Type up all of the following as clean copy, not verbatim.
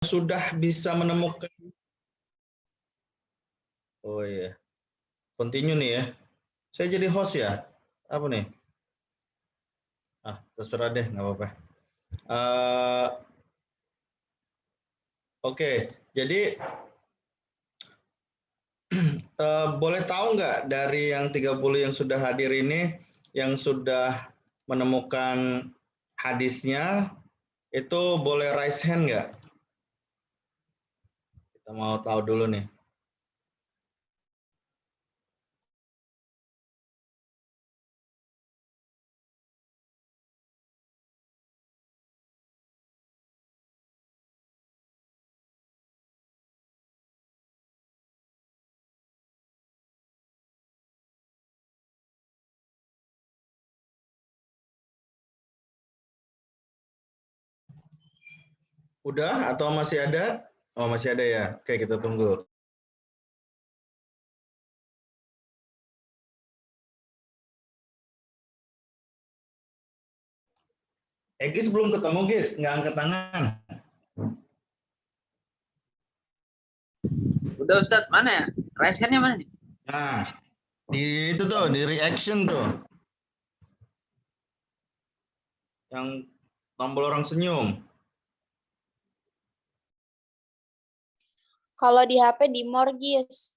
sudah bisa menemukan. Oh iya, continue nih ya. Saya jadi host ya? Apa nih? Terserah deh, nggak apa-apa. Oke, jadi boleh tahu nggak dari yang 30 yang sudah hadir ini, yang sudah menemukan hadisnya, itu boleh raise hand nggak? Kita mau tahu dulu nih. Udah atau masih ada? Oh, masih ada ya. Oke, kita tunggu. Egis belum ketemu, Gis? Nggak angkat tangan. Udah Ustadz, mana ya? Raise hand-nya mana nih? Nah, di itu tuh, di reaction tuh. Yang tombol orang senyum. Kalau di HP di Morgis.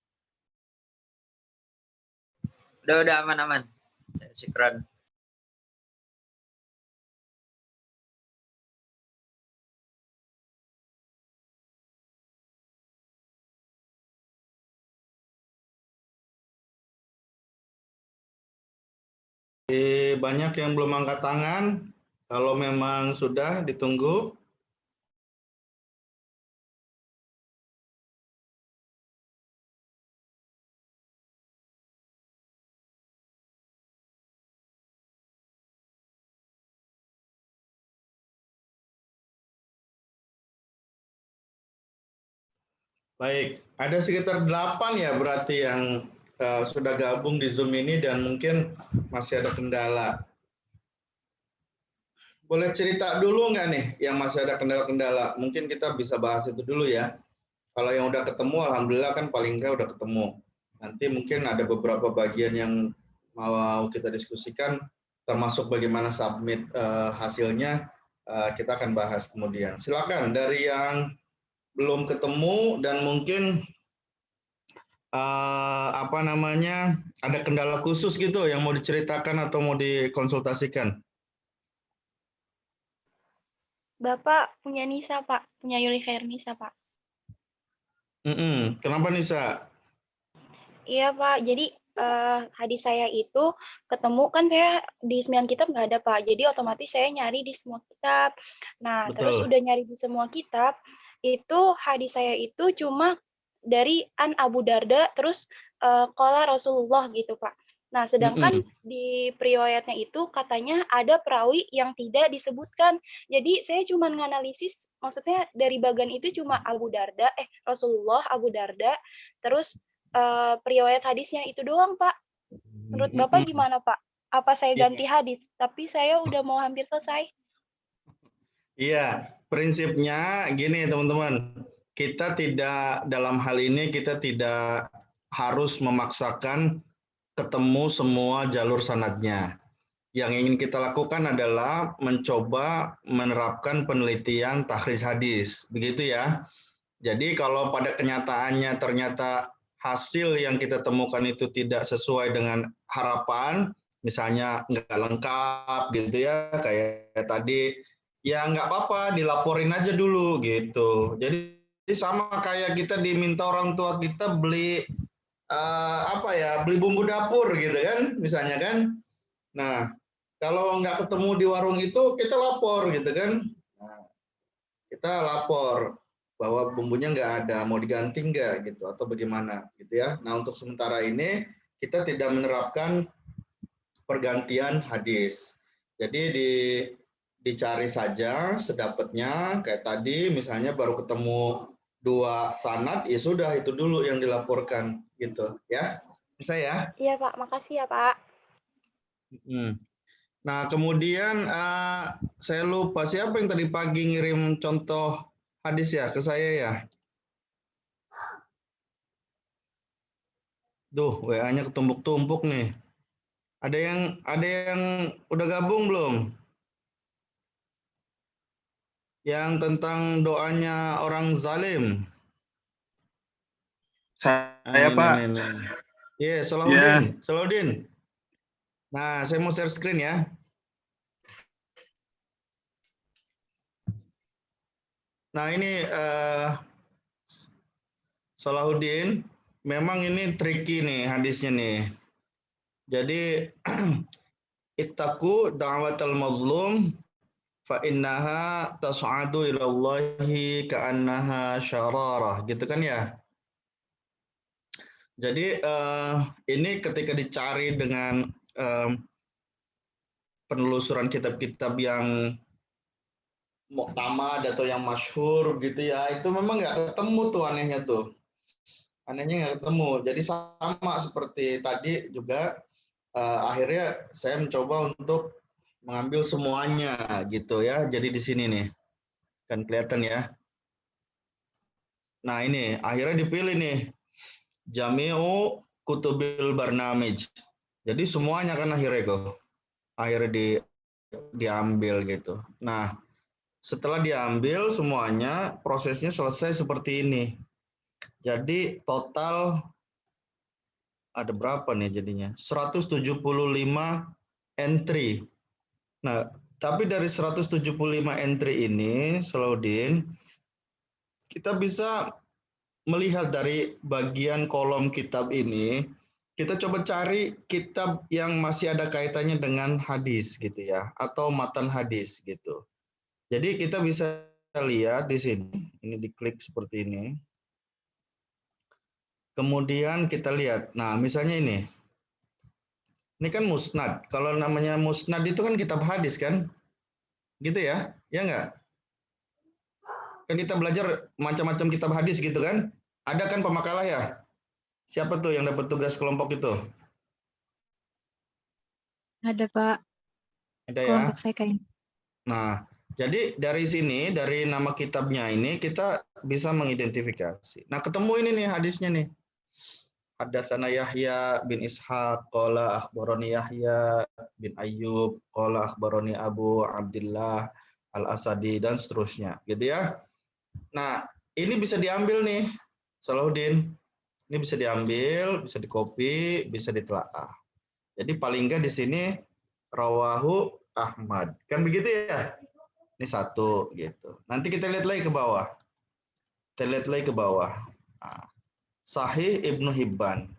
Udah aman-aman. Syukran. Banyak yang belum angkat tangan. Kalau memang sudah, ditunggu. Baik, ada sekitar 8 ya berarti yang sudah gabung di Zoom ini dan mungkin masih ada kendala. Boleh cerita dulu nggak nih yang masih ada kendala-kendala? Mungkin kita bisa bahas itu dulu ya. Kalau yang udah ketemu, alhamdulillah kan paling nggak udah ketemu. Nanti mungkin ada beberapa bagian yang mau kita diskusikan, termasuk bagaimana submit hasilnya, kita akan bahas kemudian. Silakan dari yang belum ketemu dan mungkin ada kendala khusus gitu yang mau diceritakan atau mau dikonsultasikan. Bapak punya Nisa, Pak. Punya Yuli Khair Nisa, Pak. Kenapa Nisa? Iya, Pak. Jadi hadis saya itu ketemu, kan saya di 9 kitab nggak ada, Pak. Jadi otomatis saya nyari di semua kitab. Nah, terus Betul. udah nyari di semua kitab, itu hadis saya itu cuma dari An Abu Darda, terus qala Rasulullah gitu, Pak. Nah, sedangkan di periwayatnya itu katanya ada perawi yang tidak disebutkan. Jadi saya cuma nganalisis, maksudnya dari bagian itu cuma Rasulullah, Abu Darda, terus periwayat hadisnya itu doang, Pak. Menurut Bapak gimana, Pak? Apa saya ganti hadis? Tapi saya udah mau hampir selesai. Iya, prinsipnya gini teman-teman. Kita tidak, dalam hal ini kita tidak harus memaksakan ketemu semua jalur sanadnya. Yang ingin kita lakukan adalah mencoba menerapkan penelitian takhrij hadis. Begitu ya. Jadi kalau pada kenyataannya ternyata hasil yang kita temukan itu tidak sesuai dengan harapan, misalnya nggak lengkap gitu ya, kayak tadi, ya nggak apa-apa, dilaporin aja dulu gitu. Jadi sama kayak kita diminta orang tua kita beli beli bumbu dapur gitu kan, misalnya kan. Nah, kalau nggak ketemu di warung itu kita lapor gitu kan. Nah, kita lapor bahwa bumbunya nggak ada, mau diganti nggak gitu atau bagaimana gitu ya. Nah, untuk sementara ini kita tidak menerapkan pergantian hadis. Jadi dicari saja sedapatnya, kayak tadi misalnya baru ketemu 2 sanad, ya sudah itu dulu yang dilaporkan gitu ya. Bisa ya? Iya, Pak. Makasih ya, Pak. Nah, kemudian saya lupa siapa yang tadi pagi ngirim contoh hadis ya ke saya ya. Duh, WA-nya ketumpuk-tumpuk nih. Ada yang udah gabung belum? Yang tentang doanya orang zalim. Saya Nah, Pak. ini. Iya, Ya. Salahuddin. Nah, saya mau share screen ya. Nah, ini Salahuddin, memang ini tricky nih hadisnya nih. Jadi ittaqu da'watal mazlum fa innaha tas'adu ila Allahi ka'annaha syararah, gitu kan ya. Jadi ini ketika dicari dengan penelusuran kitab-kitab yang muktamad atau yang masyhur gitu ya, itu memang nggak ketemu tuh anehnya tuh. Anehnya nggak ketemu. Jadi sama seperti tadi juga akhirnya saya mencoba untuk mengambil semuanya gitu ya. Jadi di sini nih kan kelihatan ya. Nah ini akhirnya dipilih nih Jami'u Kutubil Barnamij. Jadi semuanya kan akhirnya diambil gitu. Nah setelah diambil semuanya prosesnya selesai seperti ini. Jadi total ada berapa nih jadinya? 175 entry. Nah, tapi dari 175 entry ini, Salahuddin, kita bisa melihat dari bagian kolom kitab ini, kita coba cari kitab yang masih ada kaitannya dengan hadis gitu ya, atau matan hadis gitu. Jadi kita bisa lihat di sini, ini diklik seperti ini. Kemudian kita lihat, nah misalnya ini kan musnad. Kalau namanya musnad itu kan kitab hadis kan? Gitu ya? Ya enggak? Kan kita belajar macam-macam kitab hadis gitu kan? Ada kan pemakalah ya? Siapa tuh yang dapat tugas kelompok itu? Ada Pak, Ada ya? kelompok saya kayaknya. Nah, jadi dari sini, dari nama kitabnya ini kita bisa mengidentifikasi. Nah, ketemu ini nih hadisnya nih. Haddatsana Yahya bin Ishaq qala akhbarani Yahya bin Ayyub qala akhbarani Abu Abdullah Al-Asadi dan seterusnya, gitu ya. Nah, ini bisa diambil nih, Salahuddin. Ini bisa diambil, bisa di-copy, bisa ditelaah. Jadi paling enggak di sini rawahu Ahmad. Kan begitu ya? Ini satu gitu. Nanti kita lihat lagi ke bawah. Kita lihat lagi ke bawah. Nah, Sahih Ibnu Hibban.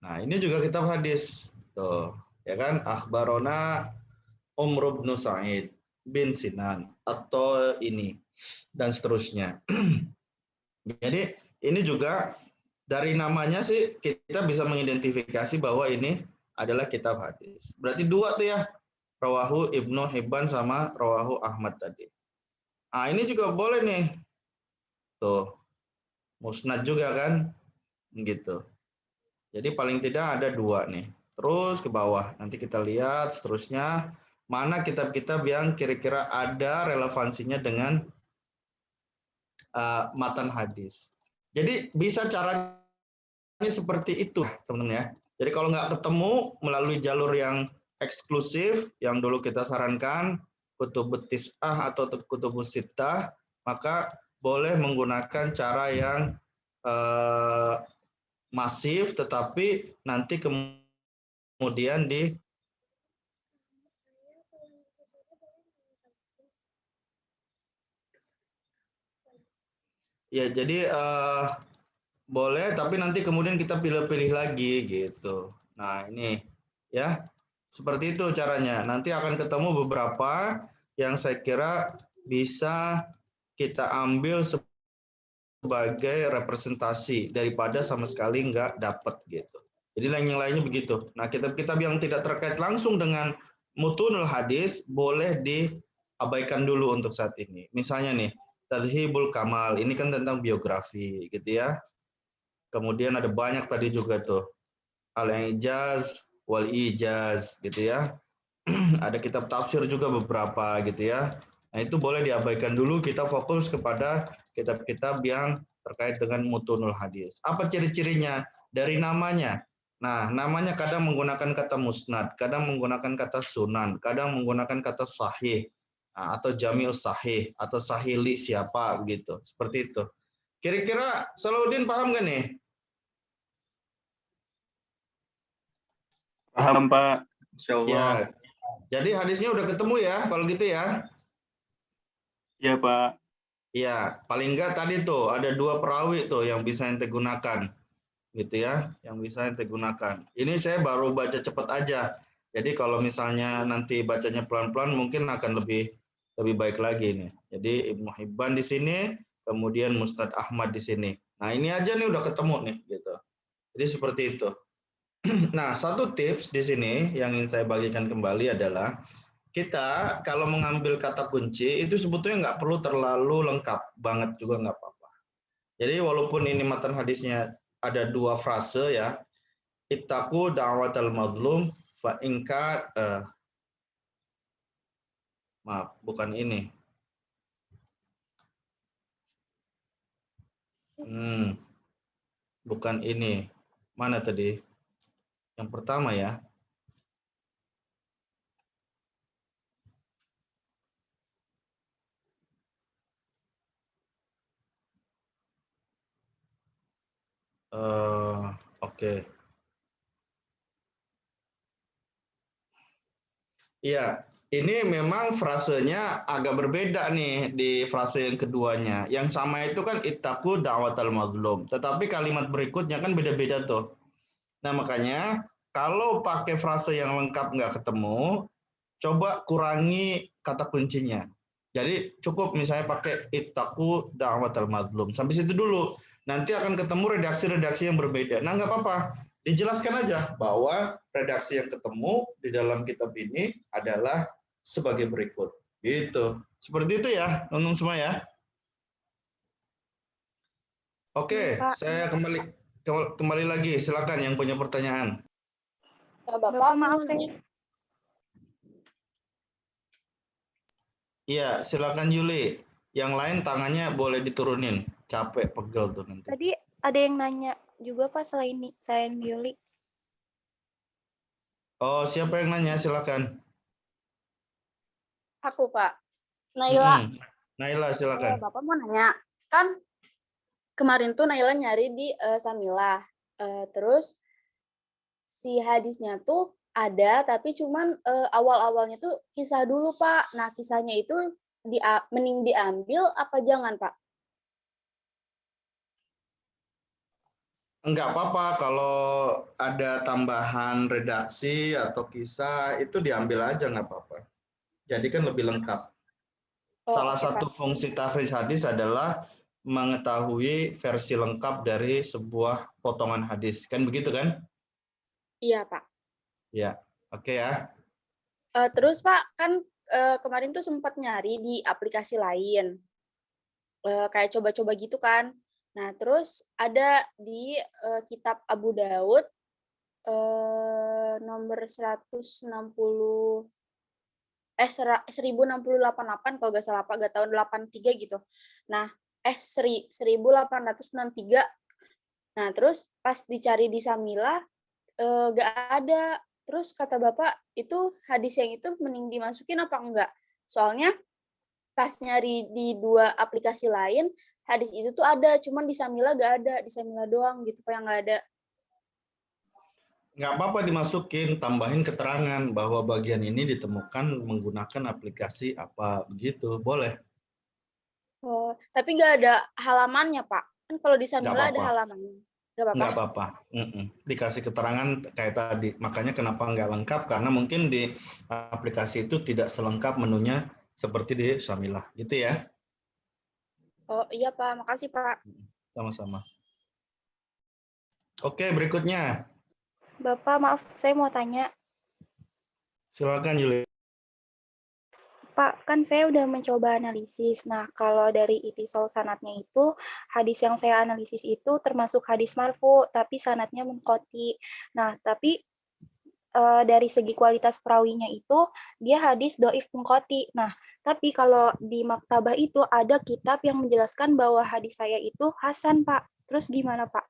Nah, ini juga kitab hadis. Tuh, ya kan? Akhbarona Umr bin Sa'id bin Sinan atau ini dan seterusnya. Jadi ini juga dari namanya sih kita bisa mengidentifikasi bahwa ini adalah kitab hadis. Berarti dua tuh ya, Rawahu Ibnu Hibban sama Rawahu Ahmad tadi. Ah ini juga boleh nih, tuh musnad juga kan, gitu. Jadi paling tidak ada dua nih. Terus ke bawah, nanti kita lihat seterusnya mana kitab-kitab yang kira-kira ada relevansinya dengan matan hadis. Jadi bisa caranya seperti itu, teman-teman ya. Jadi kalau nggak ketemu melalui jalur yang eksklusif, yang dulu kita sarankan, kutubut tis'ah atau kutubus sittah, maka boleh menggunakan cara yang masif, tetapi nanti kemudian ya jadi boleh, tapi nanti kemudian kita pilih-pilih lagi gitu. Nah ini ya, seperti itu caranya. Nanti akan ketemu beberapa yang saya kira bisa kita ambil sebagai representasi daripada sama sekali nggak dapat gitu. Jadi yang lainnya begitu. Nah kitab-kitab yang tidak terkait langsung dengan mutunul hadis boleh diabaikan dulu untuk saat ini. Misalnya nih, Tadhibul Kamal, ini kan tentang biografi gitu ya. Kemudian ada banyak tadi juga tuh Al-Ijaz wal Ijaz gitu ya. Ada kitab tafsir juga beberapa gitu ya. Nah, itu boleh diabaikan dulu, kita fokus kepada kitab-kitab yang terkait dengan mutunul hadis. Apa ciri-cirinya? Dari namanya. Nah, namanya kadang menggunakan kata musnad, kadang menggunakan kata sunan, kadang menggunakan kata sahih, atau jami'us sahih, atau sahili siapa, gitu. Seperti itu. Kira-kira Salahuddin paham nggak nih? Paham, Pak. Insya Allah. Ya, jadi hadisnya udah ketemu ya, kalau gitu ya. Ya, Pak. Ya, paling enggak tadi tuh ada 2 perawi tuh yang bisa ente gunakan, gitu ya, yang bisa ente gunakan. Ini saya baru baca cepat aja. Jadi kalau misalnya nanti bacanya pelan-pelan mungkin akan lebih baik lagi nih. Jadi Ibnu Hibban di sini, kemudian Musnad Ahmad di sini. Nah, ini aja nih udah ketemu nih, gitu. Jadi seperti itu. Nah, satu tips di sini yang ingin saya bagikan kembali adalah kita kalau mengambil kata kunci itu sebetulnya nggak perlu terlalu lengkap banget juga nggak apa-apa. Jadi walaupun ini matan hadisnya ada 2 frase ya, ittaqu da'watal mazlum fa inka maaf bukan ini. Bukan ini. Mana tadi? Yang pertama ya. Oke. Iya, ini memang frasenya agak berbeda nih di frase yang keduanya. Yang sama itu kan ittaqu da'watal mazlum, tetapi kalimat berikutnya kan beda-beda tuh. Nah, makanya kalau pakai frase yang lengkap nggak ketemu, coba kurangi kata kuncinya. Jadi cukup misalnya pakai ittaqu da'watal mazlum. Sampai situ dulu. Nanti akan ketemu redaksi-redaksi yang berbeda. Nah, nggak apa-apa. Dijelaskan aja bahwa redaksi yang ketemu di dalam kitab ini adalah sebagai berikut. Gitu. Seperti itu ya, teman-teman semua ya. Oke, Pak. saya kembali lagi. Silakan yang punya pertanyaan. Bapak maaf saya. Iya, silakan Yuli. Yang lain tangannya boleh diturunin. Capek, pegel tuh nanti. Tadi ada yang nanya juga Pak selain Yuli. Oh, siapa yang nanya? Silakan. Aku, Pak. Naila. Naila, silakan. Bapak mau nanya, kan kemarin tuh Naila nyari di Samilah. Terus si hadisnya tuh ada, tapi cuman awal-awalnya tuh kisah dulu, Pak. Nah, kisahnya itu mending diambil apa jangan, Pak? Enggak apa-apa kalau ada tambahan redaksi atau kisah itu diambil aja nggak apa-apa. Jadi kan lebih lengkap. Salah satu fungsi tahriz hadis adalah mengetahui versi lengkap dari sebuah potongan hadis. Kan begitu kan? Iya, Pak. Ya, oke ya. Terus, Pak, kan kemarin tuh sempat nyari di aplikasi lain. Kayak coba-coba gitu kan. Nah, terus ada di kitab Abu Daud nomor 1068 kalau nggak salah Pak, nggak tahun 83 gitu. Nah, 1863. Nah, terus pas dicari di Samila nggak ada. Terus kata Bapak, itu hadis yang itu mending dimasukin apa enggak? Soalnya pas nyari di 2 aplikasi lain, hadis itu tuh ada, cuman di Samila nggak ada, di Samila doang gitu Pak yang nggak ada. Nggak apa-apa dimasukin, tambahin keterangan bahwa bagian ini ditemukan menggunakan aplikasi apa begitu, boleh. Oh, tapi nggak ada halamannya Pak. Kan kalau di Samila ada apa-apa. halamannya. Nggak apa-apa. Nggak apa-apa. Dikasih keterangan kayak tadi. Makanya kenapa nggak lengkap, karena mungkin di aplikasi itu tidak selengkap menunya seperti di Samilah. Gitu ya. Oh iya Pak, makasih Pak. Sama-sama. Oke, berikutnya. Bapak maaf saya mau tanya. Silakan Yuli. Pak, kan saya udah mencoba analisis. Nah, kalau dari itisol sanatnya itu, hadis yang saya analisis itu termasuk hadis marfu, tapi sanatnya munqati. Nah, tapi dari segi kualitas perawinya itu dia hadis doif munqati. Nah, tapi kalau di maktabah itu ada kitab yang menjelaskan bahwa hadis saya itu hasan, Pak. Terus gimana, Pak?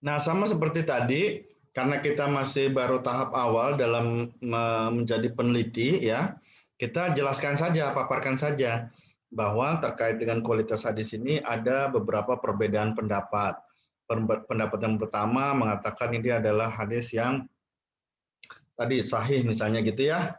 Nah, sama seperti tadi, karena kita masih baru tahap awal dalam menjadi peneliti, ya, kita jelaskan saja, paparkan saja bahwa terkait dengan kualitas hadis ini ada beberapa perbedaan pendapat. Pendapat yang pertama mengatakan ini adalah hadis yang tadi sahih misalnya gitu ya.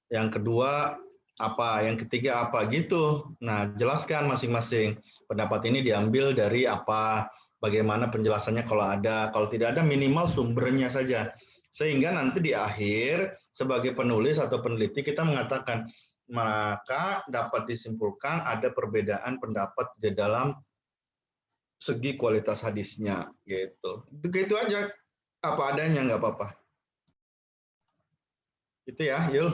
Yang kedua apa, yang ketiga apa gitu. Nah, jelaskan masing-masing. Pendapat ini diambil dari apa, bagaimana penjelasannya kalau ada, kalau tidak ada minimal sumbernya saja. Sehingga nanti di akhir sebagai penulis atau peneliti kita mengatakan maka dapat disimpulkan ada perbedaan pendapat di dalam segi kualitas hadisnya gitu. Itu aja, apa adanya, nggak apa-apa. Itu ya, Yul.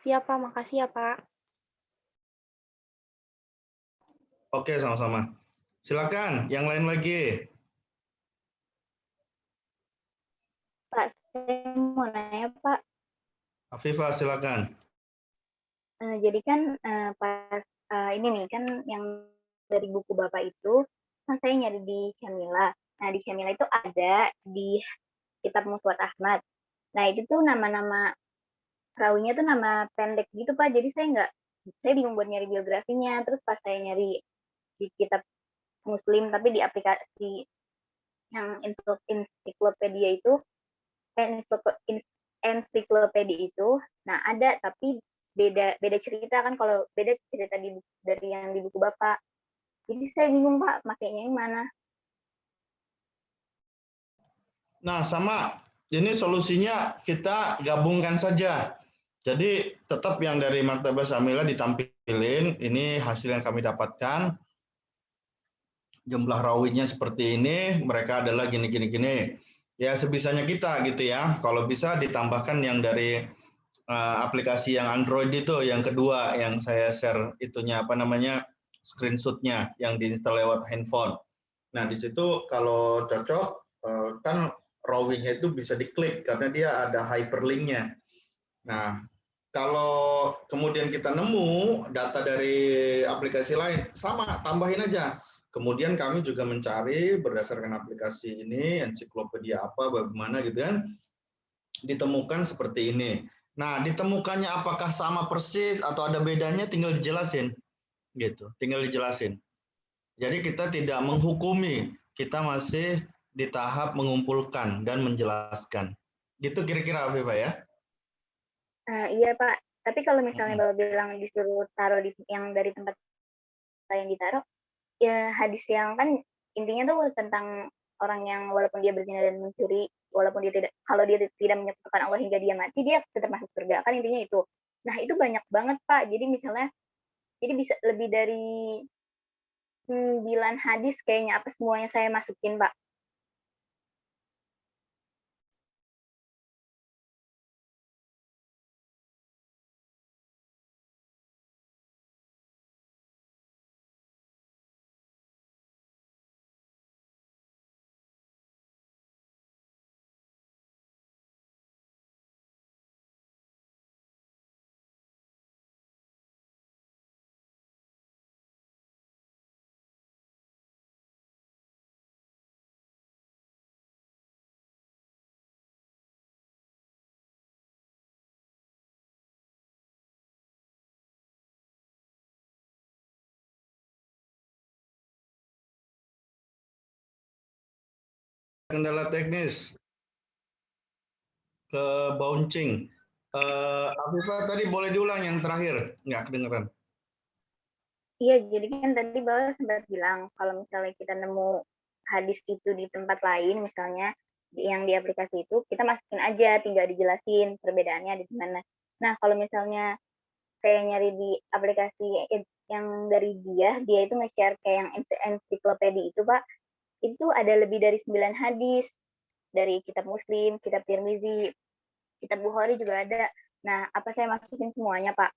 Siap, Pak. Makasih ya, Pak. Oke, sama-sama. Silakan, yang lain lagi. Pak, saya mau nanya Pak. Afifah, silakan. Jadi kan pas ini nih kan yang dari buku Bapak itu kan saya nyari di Syamila. Nah di Syamila itu ada di kitab Muswat Ahmad. Nah itu tuh nama-nama perawinya tuh nama pendek gitu Pak. Jadi saya bingung buat nyari biografinya. Terus pas saya nyari di kitab Muslim tapi di aplikasi yang ensiklopedia itu ensiklopedia itu, nah ada tapi beda cerita kan kalau beda cerita dari yang di buku Bapak. Jadi saya bingung Pak, makainya yang mana? Nah, sama. Ini solusinya kita gabungkan saja. Jadi tetap yang dari Maktabah Syamila ditampilin. Ini hasil yang kami dapatkan. Jumlah rawinya seperti ini. Mereka adalah gini. Ya sebisanya kita gitu ya. Kalau bisa ditambahkan yang dari aplikasi yang Android itu, yang kedua yang saya share itunya apa namanya screenshotnya yang diinstal lewat handphone. Nah di situ kalau cocok kan rawinya itu bisa diklik karena dia ada hyperlinknya. Nah kalau kemudian kita nemu data dari aplikasi lain sama tambahin aja. Kemudian kami juga mencari berdasarkan aplikasi ini ensiklopedia apa bagaimana gitu kan ditemukan seperti ini. Nah, ditemukannya apakah sama persis atau ada bedanya tinggal dijelasin. Gitu, tinggal dijelasin. Jadi kita tidak menghukumi, kita masih di tahap mengumpulkan dan menjelaskan. Gitu kira-kira Afifah ya? Iya Pak, tapi kalau misalnya Bapak bilang disuruh taruh yang dari tempat yang ditaruh, ya hadis yang kan intinya tuh tentang orang yang walaupun dia berzina dan mencuri, walaupun dia kalau dia tidak menyekutukan Allah hingga dia mati, dia tetap masuk surga. Kan intinya itu. Nah, itu banyak banget, Pak. Jadi misalnya, jadi bisa lebih dari 9 hadis kayaknya, apa semuanya saya masukin, Pak? Kendala teknis ke bouncing. Afifah tadi boleh diulang yang terakhir, nggak kedengeran. Iya, jadi kan tadi Bapak sempat bilang kalau misalnya kita nemu hadis itu di tempat lain, misalnya yang di aplikasi itu, kita masukin aja, tinggal dijelasin perbedaannya di mana. Nah, kalau misalnya saya nyari di aplikasi yang dari dia itu nge-share kayak yang ensiklopedia itu, Pak, itu ada lebih dari 9 hadis dari kitab Muslim, kitab Tirmizi, kitab Bukhari juga ada. Nah, apa saya masukin semuanya, Pak?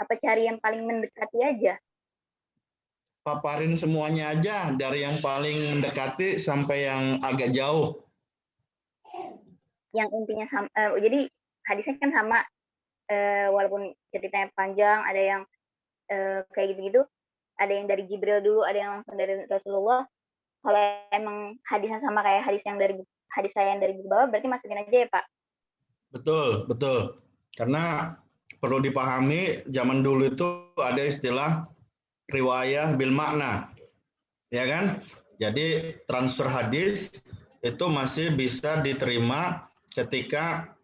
Apa cari yang paling mendekati aja? paparin semuanya aja dari yang paling mendekati sampai yang agak jauh. Yang intinya sama, jadi hadisnya kan sama, walaupun ceritanya panjang, ada yang kayak gitu-gitu, ada yang dari Jibril dulu, ada yang langsung dari Rasulullah. Kalau emang hadisnya sama kayak hadis saya yang dari bawah, berarti masukin aja ya Pak? Betul, betul. Karena perlu dipahami, zaman dulu itu ada istilah riwayah bil makna, ya kan? Jadi transfer hadis itu masih bisa diterima ketika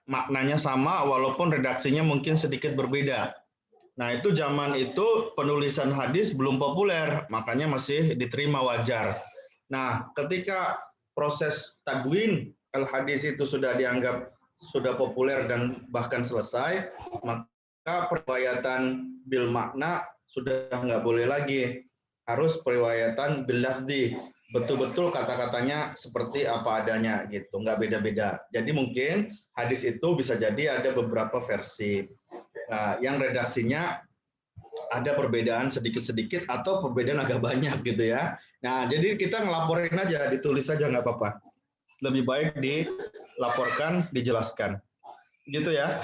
maknanya sama walaupun redaksinya mungkin sedikit berbeda. Nah itu zaman itu penulisan hadis belum populer, makanya masih diterima wajar. Nah ketika proses tadwin al-hadis itu sudah dianggap sudah populer dan bahkan selesai, maka periwayatan bil makna sudah nggak boleh lagi, harus periwayatan bil lafzi, betul-betul kata-katanya seperti apa adanya gitu, nggak beda-beda. Jadi mungkin hadis itu bisa jadi ada beberapa versi yang redaksinya ada perbedaan sedikit-sedikit atau perbedaan agak banyak gitu ya. Nah jadi kita ngelaporin aja, ditulis aja nggak apa-apa. Lebih baik dilaporkan, dijelaskan, gitu ya.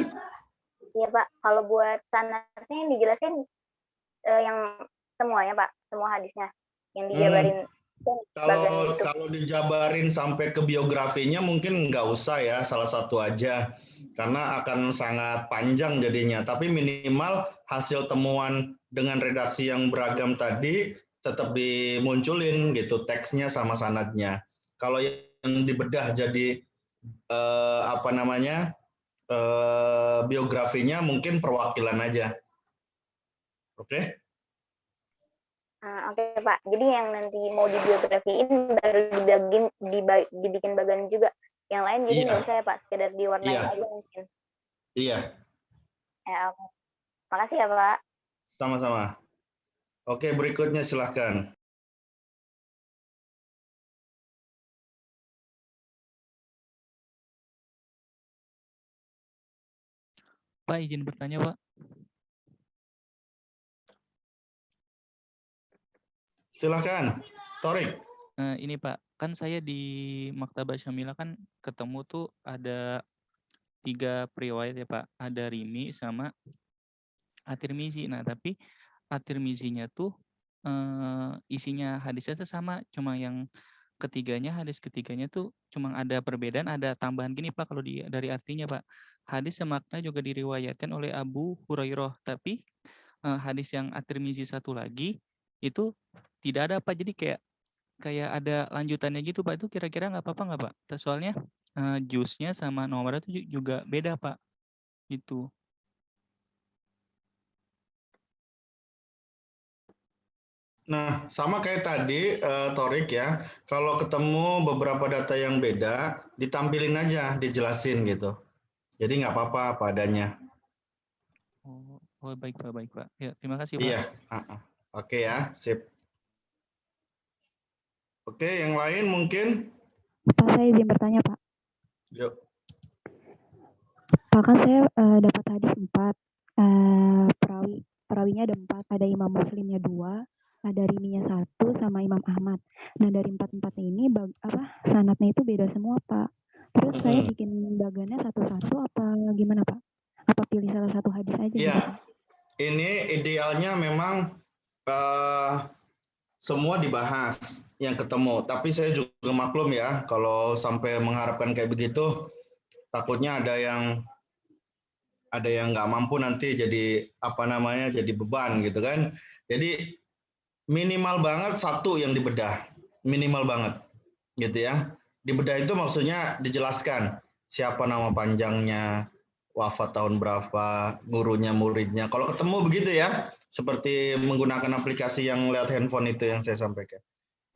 Iya Pak, kalau buat sanadnya yang dijelasin yang semuanya Pak, semua hadisnya yang dijabarin. Kalau dijabarin sampai ke biografinya mungkin nggak usah ya, salah satu aja, karena akan sangat panjang jadinya. Tapi minimal hasil temuan dengan redaksi yang beragam tadi tetap dimunculin gitu, teksnya sama sanadnya. Kalau yang dibedah jadi biografinya mungkin perwakilan aja. Oke? Oke Pak, jadi yang nanti mau dibiografiin baru dibikin bagan juga. Yang lain jadi nggak usah ya Pak, sekedar diwarnai aja mungkin. Iya. Ya, oke. Makasih ya Pak. Sama-sama. Oke, berikutnya silahkan. Pak, izin bertanya Pak. Silahkan, Torik. Ini Pak, kan saya di Maktabah Syamilah kan ketemu tuh ada 3 periwayat ya Pak. Ada Rimi sama At-Tirmizi. Nah tapi At-Tirmizinya tuh isinya hadisnya tuh sama, cuma yang hadis ketiganya tuh cuma ada perbedaan, ada tambahan gini Pak kalau dari artinya Pak. Hadis semakna juga diriwayatkan oleh Abu Hurairah, tapi hadis yang At-Tirmizi satu lagi itu tidak ada Pak, jadi kayak ada lanjutannya gitu Pak. Itu kira-kira nggak apa-apa nggak Pak? Soalnya jusnya sama nomornya itu juga beda Pak. Itu. Nah, sama kayak tadi, Torik ya, kalau ketemu beberapa data yang beda, ditampilin aja, dijelasin gitu. Jadi nggak apa-apa padanya. Oh baik Pak, baik Pak. Ya, terima kasih Pak. Iya, oke ya, sip. Oke, yang lain mungkin? Pak, saya izin bertanya Pak. Yuk. Pak, kan saya dapat hadis 4, perawinya ada 4, ada Imam Muslimnya 2, ada Riminya 1, sama Imam Ahmad. Nah dari 4 ini sanadnya itu beda semua Pak. Terus saya bikin bagannya satu-satu apa gimana Pak? Apa pilih salah satu hadis aja? Iya, gitu, Pak? Ini idealnya memang semua dibahas yang ketemu. Tapi saya juga maklum ya, kalau sampai mengharapkan kayak begitu, takutnya ada yang nggak mampu nanti jadi jadi beban gitu kan. Jadi minimal banget satu yang dibedah, minimal banget gitu ya. Dibedah itu maksudnya dijelaskan siapa nama panjangnya, wafat tahun berapa, gurunya, muridnya. Kalau ketemu begitu ya, seperti menggunakan aplikasi yang lewat handphone itu yang saya sampaikan.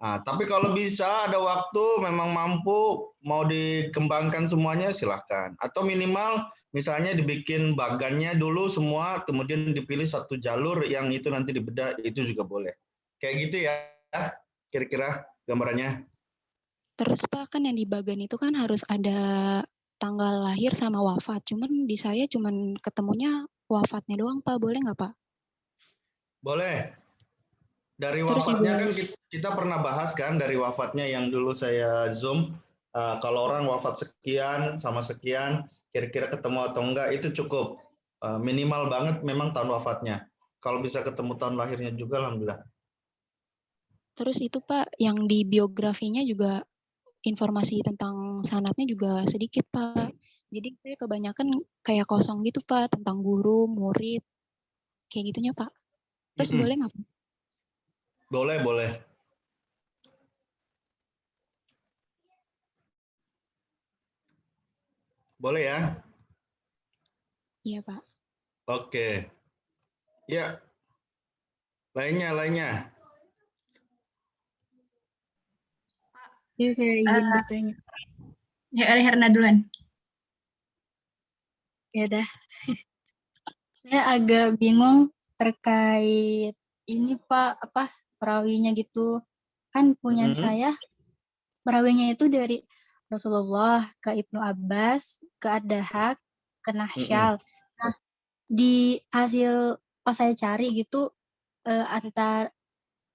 Nah, tapi kalau bisa ada waktu, memang mampu mau dikembangkan semuanya silahkan. Atau minimal misalnya dibikin bagannya dulu semua, kemudian dipilih satu jalur yang itu nanti dibedah, itu juga boleh. Kayak gitu ya, kira-kira gambarannya. Terus Pak, kan yang di bagan itu kan harus ada tanggal lahir sama wafat. Cuman di saya cuman ketemunya wafatnya doang Pak, boleh nggak Pak? Boleh. Dari Terus wafatnya juga kan kita pernah bahas kan dari wafatnya yang dulu saya Zoom. Kalau orang wafat sekian sama sekian, kira-kira ketemu atau enggak itu cukup. Minimal banget memang tahun wafatnya. Kalau bisa ketemu tahun lahirnya juga, alhamdulillah. terus itu Pak, yang di biografinya juga informasi tentang sanatnya juga sedikit Pak. Jadi saya kebanyakan kayak kosong gitu Pak, tentang guru, murid, kayak gitunya Pak. Terus boleh nggak Pak? Boleh, boleh. Boleh ya? Iya Pak. Oke. Ya, lainnya. Ya, saya izin Eh, bertanya. Ya, Herna duluan. Ya dah. Saya agak bingung terkait ini Pak, apa perawinya gitu. Kan punya saya perawinya itu dari Rasulullah ke Ibnu Abbas, ke Ad-Dahak, ke Nahsyal. Nah, di hasil pas saya cari gitu antar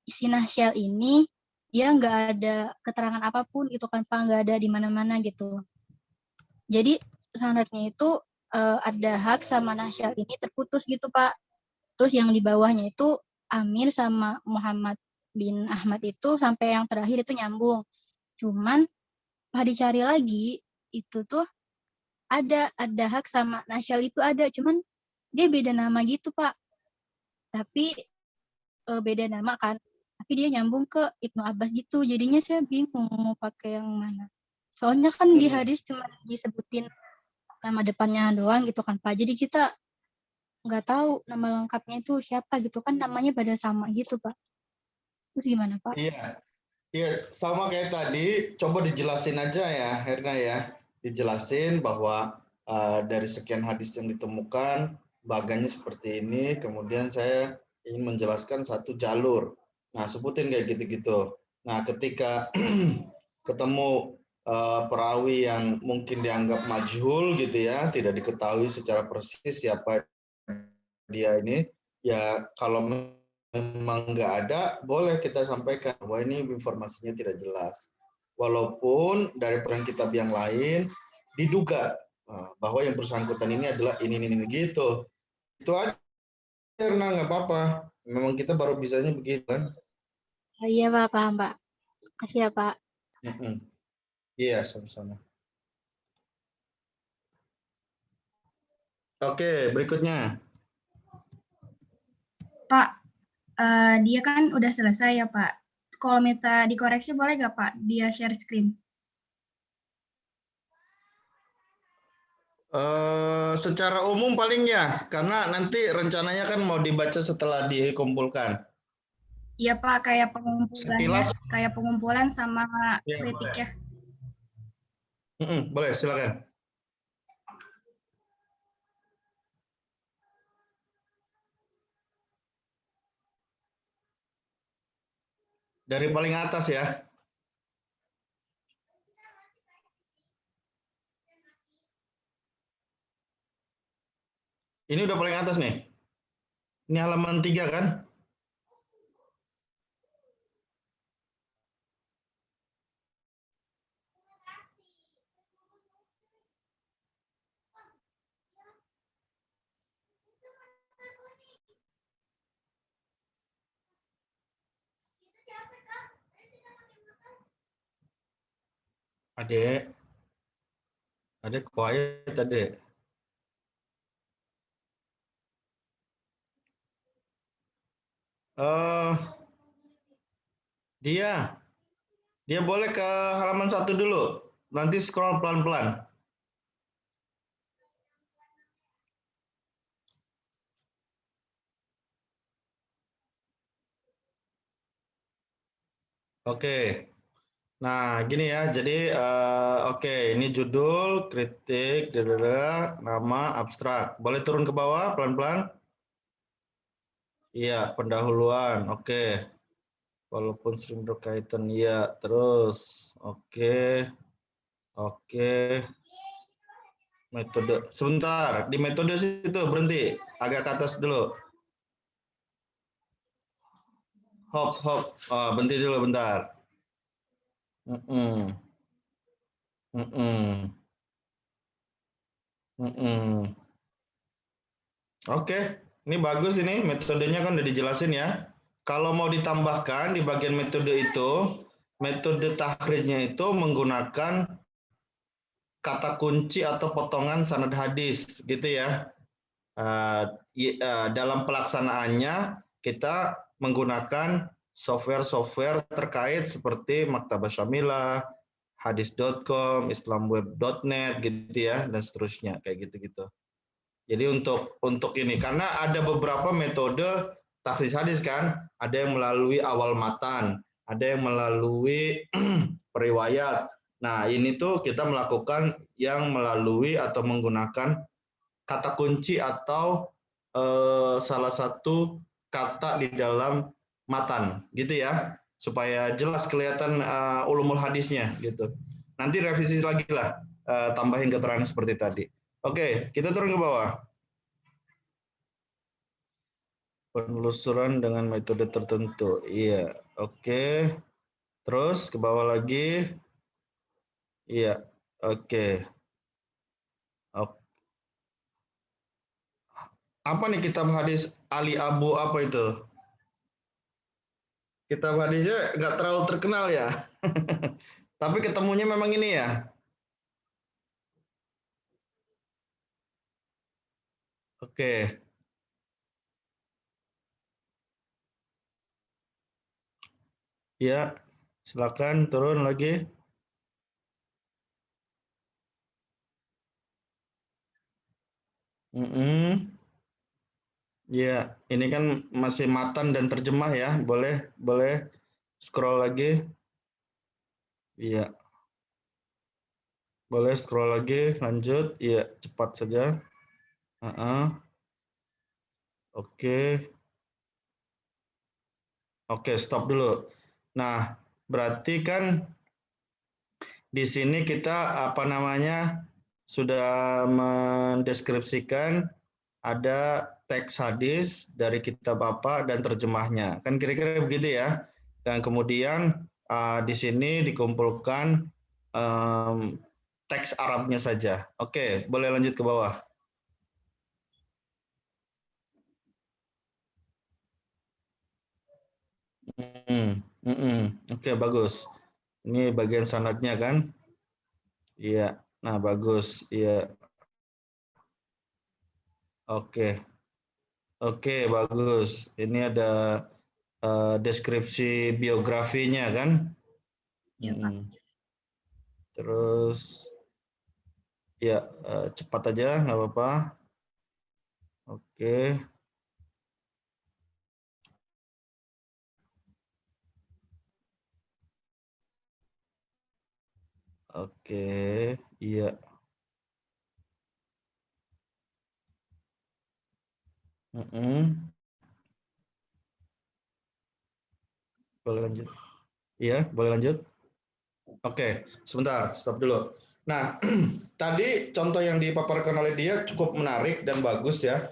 si Nahsyal ini dia nggak ada keterangan apapun gitu kan Pak, nggak ada di mana-mana gitu. Jadi sanadnya itu ada hak sama Nahsyal ini terputus gitu Pak. Terus yang di bawahnya itu Amir sama Muhammad bin Ahmad itu sampai yang terakhir itu nyambung. Cuman pas dicari lagi itu tuh ada hak sama Nahsyal itu ada, cuman dia beda nama gitu Pak. Tapi beda nama kan. Tapi dia nyambung ke Ibnu Abbas gitu. Jadinya saya bingung mau pakai yang mana. Soalnya kan di hadis cuma disebutin nama depannya doang gitu kan Pak. Jadi kita nggak tahu nama lengkapnya itu siapa gitu kan, namanya pada sama gitu Pak. Terus gimana Pak? Iya, sama kayak tadi. Coba dijelasin aja ya, Herna ya. Dijelasin bahwa dari sekian hadis yang ditemukan, bagannya seperti ini. Kemudian saya ingin menjelaskan satu jalur. Nah, sebutin kayak gitu-gitu. Nah, ketika ketemu perawi yang mungkin dianggap majhul gitu ya, tidak diketahui secara persis siapa dia ini, ya kalau memang nggak ada, boleh kita sampaikan bahwa ini informasinya tidak jelas. Walaupun dari peran kitab yang lain diduga bahwa yang bersangkutan ini adalah ini gitu. Itu aja karena nggak apa-apa. Memang kita baru bisanya begitu kan. Iya Pak, paham Pak. Kasih ya Pak. Iya, sama-sama. Oke, berikutnya. Pak, dia kan udah selesai ya Pak. Kalau minta dikoreksi boleh nggak Pak? Dia share screen. Secara umum paling ya, karena nanti rencananya kan mau dibaca setelah dikumpulkan. Iya Pak, kayak pengumpulannya, Sekilas. kayak pengumpulan sama Ya, kritik ya. Boleh, silakan. Dari paling atas ya. Ini udah paling atas nih. Ini halaman 3 kan? Adek. Adek quiet adek. Dia boleh ke halaman 1 dulu. Nanti scroll pelan-pelan. Oke. Nah, gini ya. Jadi oke, ini judul, kritik, nama, abstrak. Boleh turun ke bawah pelan-pelan? Iya, pendahuluan. Oke. Walaupun sering berkaitan, iya. Terus, oke. Metode. Sebentar, di metode situ berhenti. Agak ke atas dulu. Hop. Berhenti dulu bentar. Mm-mm. Mm-mm. Mm-mm. Oke, ini bagus ini metodenya kan udah dijelasin ya. Kalau mau ditambahkan di bagian metode itu, metode tahrijnya itu menggunakan kata kunci atau potongan sanad hadis gitu ya. Dalam pelaksanaannya kita menggunakan software-software terkait seperti Maktabah Syamilah, hadis.com, islamweb.net gitu ya, dan seterusnya kayak gitu-gitu. Jadi untuk ini karena ada beberapa metode tahrij hadis kan, ada yang melalui awal matan, ada yang melalui periwayat. Nah, ini tuh kita melakukan yang melalui atau menggunakan kata kunci atau salah satu kata di dalam matan gitu ya, supaya jelas kelihatan ulumul hadisnya gitu. Nanti revisi lagi lah, tambahin keterangan seperti tadi. Oke, kita turun ke bawah. Penelusuran dengan metode tertentu. Iya, oke. Terus ke bawah lagi. Iya, oke. Apa nih kitab hadis Ali Abu apa itu? Kitab hadisnya nggak terlalu terkenal ya. Tapi ketemunya memang ini ya. Oke. Ya, silakan turun lagi. Ya, ini kan masih matan dan terjemah ya. Boleh scroll lagi. Iya. Boleh scroll lagi, lanjut. Iya, cepat saja. Oke. Oke, stop dulu. Nah, berarti kan di sini kita sudah mendeskripsikan ada teks hadis dari kitab apa dan terjemahnya. Kan kira-kira begitu ya. Dan kemudian di sini dikumpulkan teks Arabnya saja. Oke, boleh lanjut ke bawah. Oke, bagus. Ini bagian sanadnya kan? Iya. Nah, bagus. Iya. Oke. Oke, bagus. Ini ada deskripsi biografinya kan? Iya, Pak. Terus ya cepat aja, nggak apa-apa. Oke. Oke, iya. Boleh lanjut. Iya, boleh lanjut. Oke, sebentar, stop dulu. Nah, tadi contoh yang dipaparkan oleh dia cukup menarik dan bagus ya.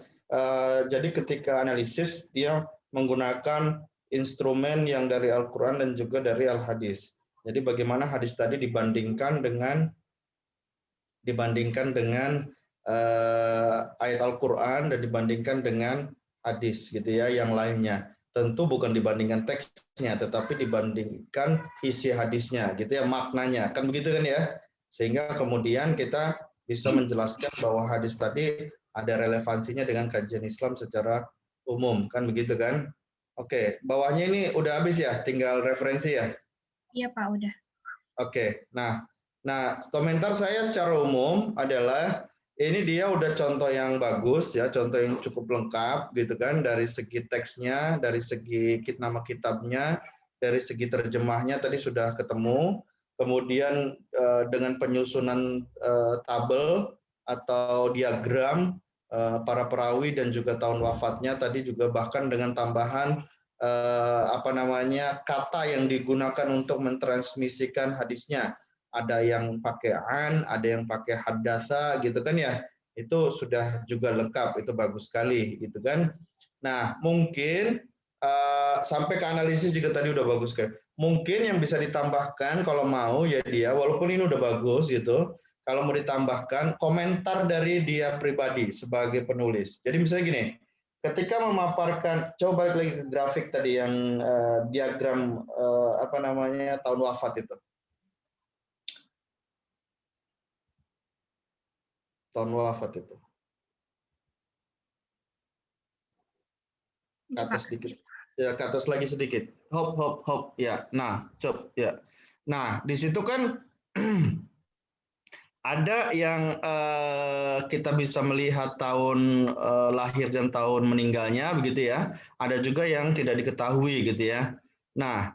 Jadi ketika analisis dia menggunakan instrumen yang dari Al-Quran dan juga dari Al-Hadis. Jadi bagaimana hadis tadi dibandingkan dengan ayat Al-Quran dan dibandingkan dengan hadis gitu ya yang lainnya. Tentu bukan dibandingkan teksnya, tetapi dibandingkan isi hadisnya gitu ya, maknanya. Kan begitu kan ya? Sehingga kemudian kita bisa menjelaskan bahwa hadis tadi ada relevansinya dengan kajian Islam secara umum. Kan begitu kan? Oke, bawahnya ini udah habis ya? Tinggal referensi ya? Iya, Pak, udah. Oke, nah komentar saya secara umum adalah ini dia udah contoh yang bagus ya, contoh yang cukup lengkap gitu kan, dari segi teksnya, dari segi nama kitabnya, dari segi terjemahnya tadi sudah ketemu, kemudian dengan penyusunan tabel atau diagram para perawi dan juga tahun wafatnya tadi juga bahkan dengan tambahan kata yang digunakan untuk mentransmisikan hadisnya. Ada yang pakai an, ada yang pakai hadatsa gitu kan ya. Itu sudah juga lengkap, itu bagus sekali gitu kan. Nah, mungkin sampai ke analisis juga tadi udah bagus kan. Mungkin yang bisa ditambahkan kalau mau ya dia, walaupun ini udah bagus gitu, kalau mau ditambahkan komentar dari dia pribadi sebagai penulis. Jadi misalnya gini, ketika memaparkan, coba balik lagi ke grafik tadi yang diagram apa namanya tahun wafat itu. Tahun wafat itu. Ke atas sedikit. Ya, ke atas lagi sedikit. Hop. Ya. Nah, coba ya. Nah, di situ kan ada yang kita bisa melihat tahun lahir dan tahun meninggalnya begitu ya. Ada juga yang tidak diketahui gitu ya. Nah,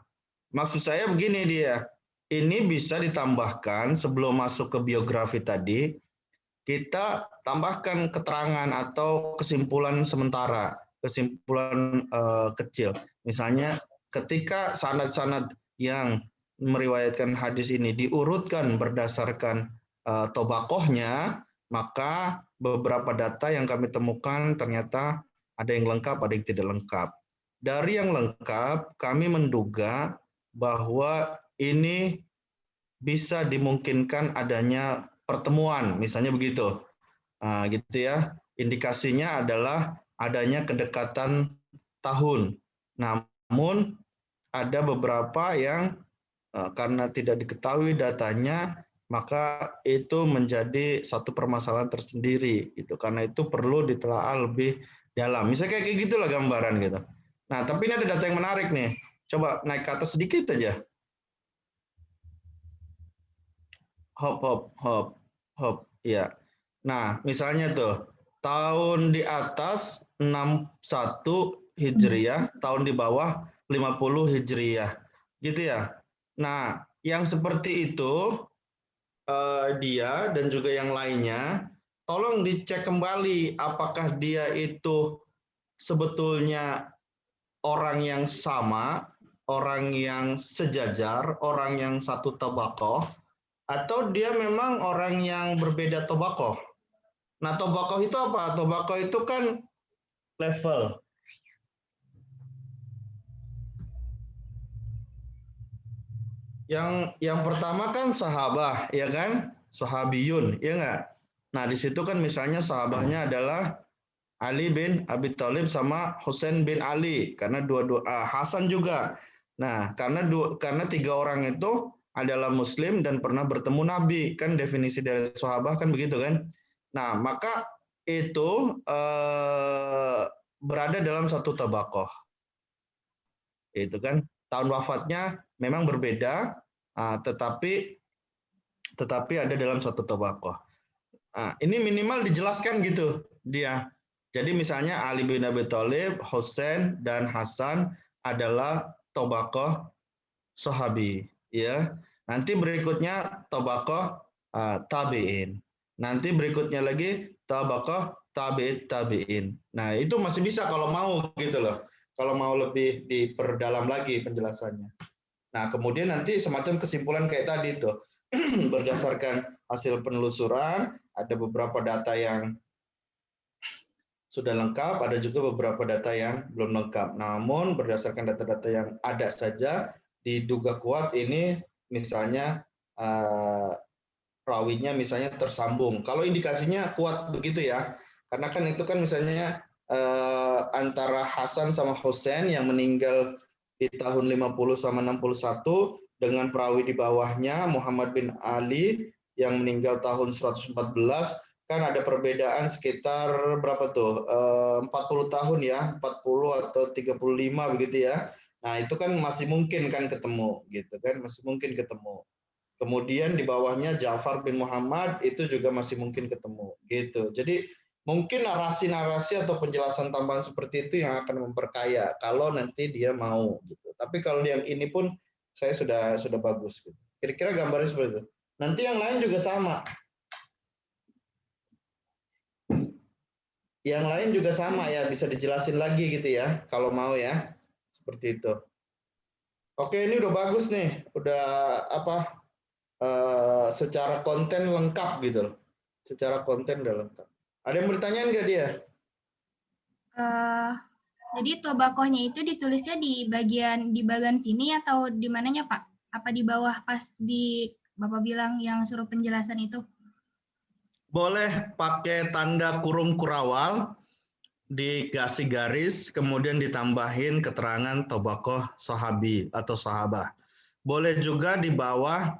maksud saya begini dia. Ini bisa ditambahkan sebelum masuk ke biografi tadi, kita tambahkan keterangan atau kesimpulan sementara, kesimpulan kecil. Misalnya ketika sanad-sanad yang meriwayatkan hadis ini diurutkan berdasarkan tobakohnya, maka beberapa data yang kami temukan ternyata ada yang lengkap, ada yang tidak lengkap. Dari yang lengkap, kami menduga bahwa ini bisa dimungkinkan adanya pertemuan, misalnya begitu. Nah, gitu ya. Indikasinya adalah adanya kedekatan tahun. Namun ada beberapa yang karena tidak diketahui datanya, maka itu menjadi satu permasalahan tersendiri. Gitu. Karena itu perlu ditelaah lebih dalam. Misalnya kayak gitulah gambaran gitu. Nah, tapi ini ada data yang menarik nih. Coba naik ke atas sedikit aja. Hop. Ya. Nah, misalnya tuh, tahun di atas 61 Hijriah, tahun di bawah 50 Hijriah. Gitu ya. Nah, yang seperti itu, dia dan juga yang lainnya, tolong dicek kembali apakah dia itu sebetulnya orang yang sama, orang yang sejajar, orang yang satu tabakoh, atau dia memang orang yang berbeda tobakoh. Nah, tobakoh itu apa? Tobakoh itu kan level. Yang pertama kan sahabah, ya kan? Sahabiyun, ya enggak? Nah, di situ kan misalnya sahabahnya adalah Ali bin Abi Thalib sama Husain bin Ali, karena Hasan juga. Nah, karena tiga orang itu adalah Muslim dan pernah bertemu Nabi, kan definisi dari sahabat kan begitu kan. Nah, maka itu berada dalam satu tabakoh. Itu kan tahun wafatnya memang berbeda, tetapi ada dalam satu tabakoh. Nah, ini minimal dijelaskan gitu dia. Jadi misalnya Ali bin Abi Thalib, Husain dan Hasan adalah tobakoh sahabi, ya. Nanti berikutnya tobakoh tabiin. Nanti berikutnya lagi tobakoh tabiin. Nah, itu masih bisa kalau mau gitu loh. Kalau mau lebih diperdalam lagi penjelasannya. Nah, kemudian nanti semacam kesimpulan kayak tadi itu. Berdasarkan hasil penelusuran, ada beberapa data yang sudah lengkap, ada juga beberapa data yang belum lengkap. Namun berdasarkan data-data yang ada saja, diduga kuat ini misalnya rawinya misalnya tersambung. Kalau indikasinya kuat begitu ya, karena kan itu kan misalnya antara Hasan sama Husain yang meninggal di tahun 50 sama 61 dengan perawi di bawahnya Muhammad bin Ali yang meninggal tahun 114, kan ada perbedaan sekitar berapa tuh 40 tahun ya, 40 atau 35 begitu ya. Nah, itu kan masih mungkin kan ketemu gitu kan, masih mungkin ketemu. Kemudian di bawahnya Ja'far bin Muhammad itu juga masih mungkin ketemu gitu. Jadi mungkin narasi-narasi atau penjelasan tambahan seperti itu yang akan memperkaya kalau nanti dia mau gitu. Tapi kalau yang ini pun saya sudah bagus gitu. Kira-kira gambarnya seperti itu. Nanti yang lain juga sama. Yang lain juga sama ya, bisa dijelasin lagi gitu ya, kalau mau ya, seperti itu. Oke, ini udah bagus nih, udah secara konten lengkap gitu, secara konten udah lengkap. Ada yang bertanya nggak dia? Jadi tobakohnya itu ditulisnya di bagian sini atau di mananya Pak? Apa di bawah pas di Bapak bilang yang suruh penjelasan itu? Boleh pakai tanda kurung kurawal, dikasih garis, kemudian ditambahin keterangan tobakoh sahabi atau sahabah. Boleh juga di bawah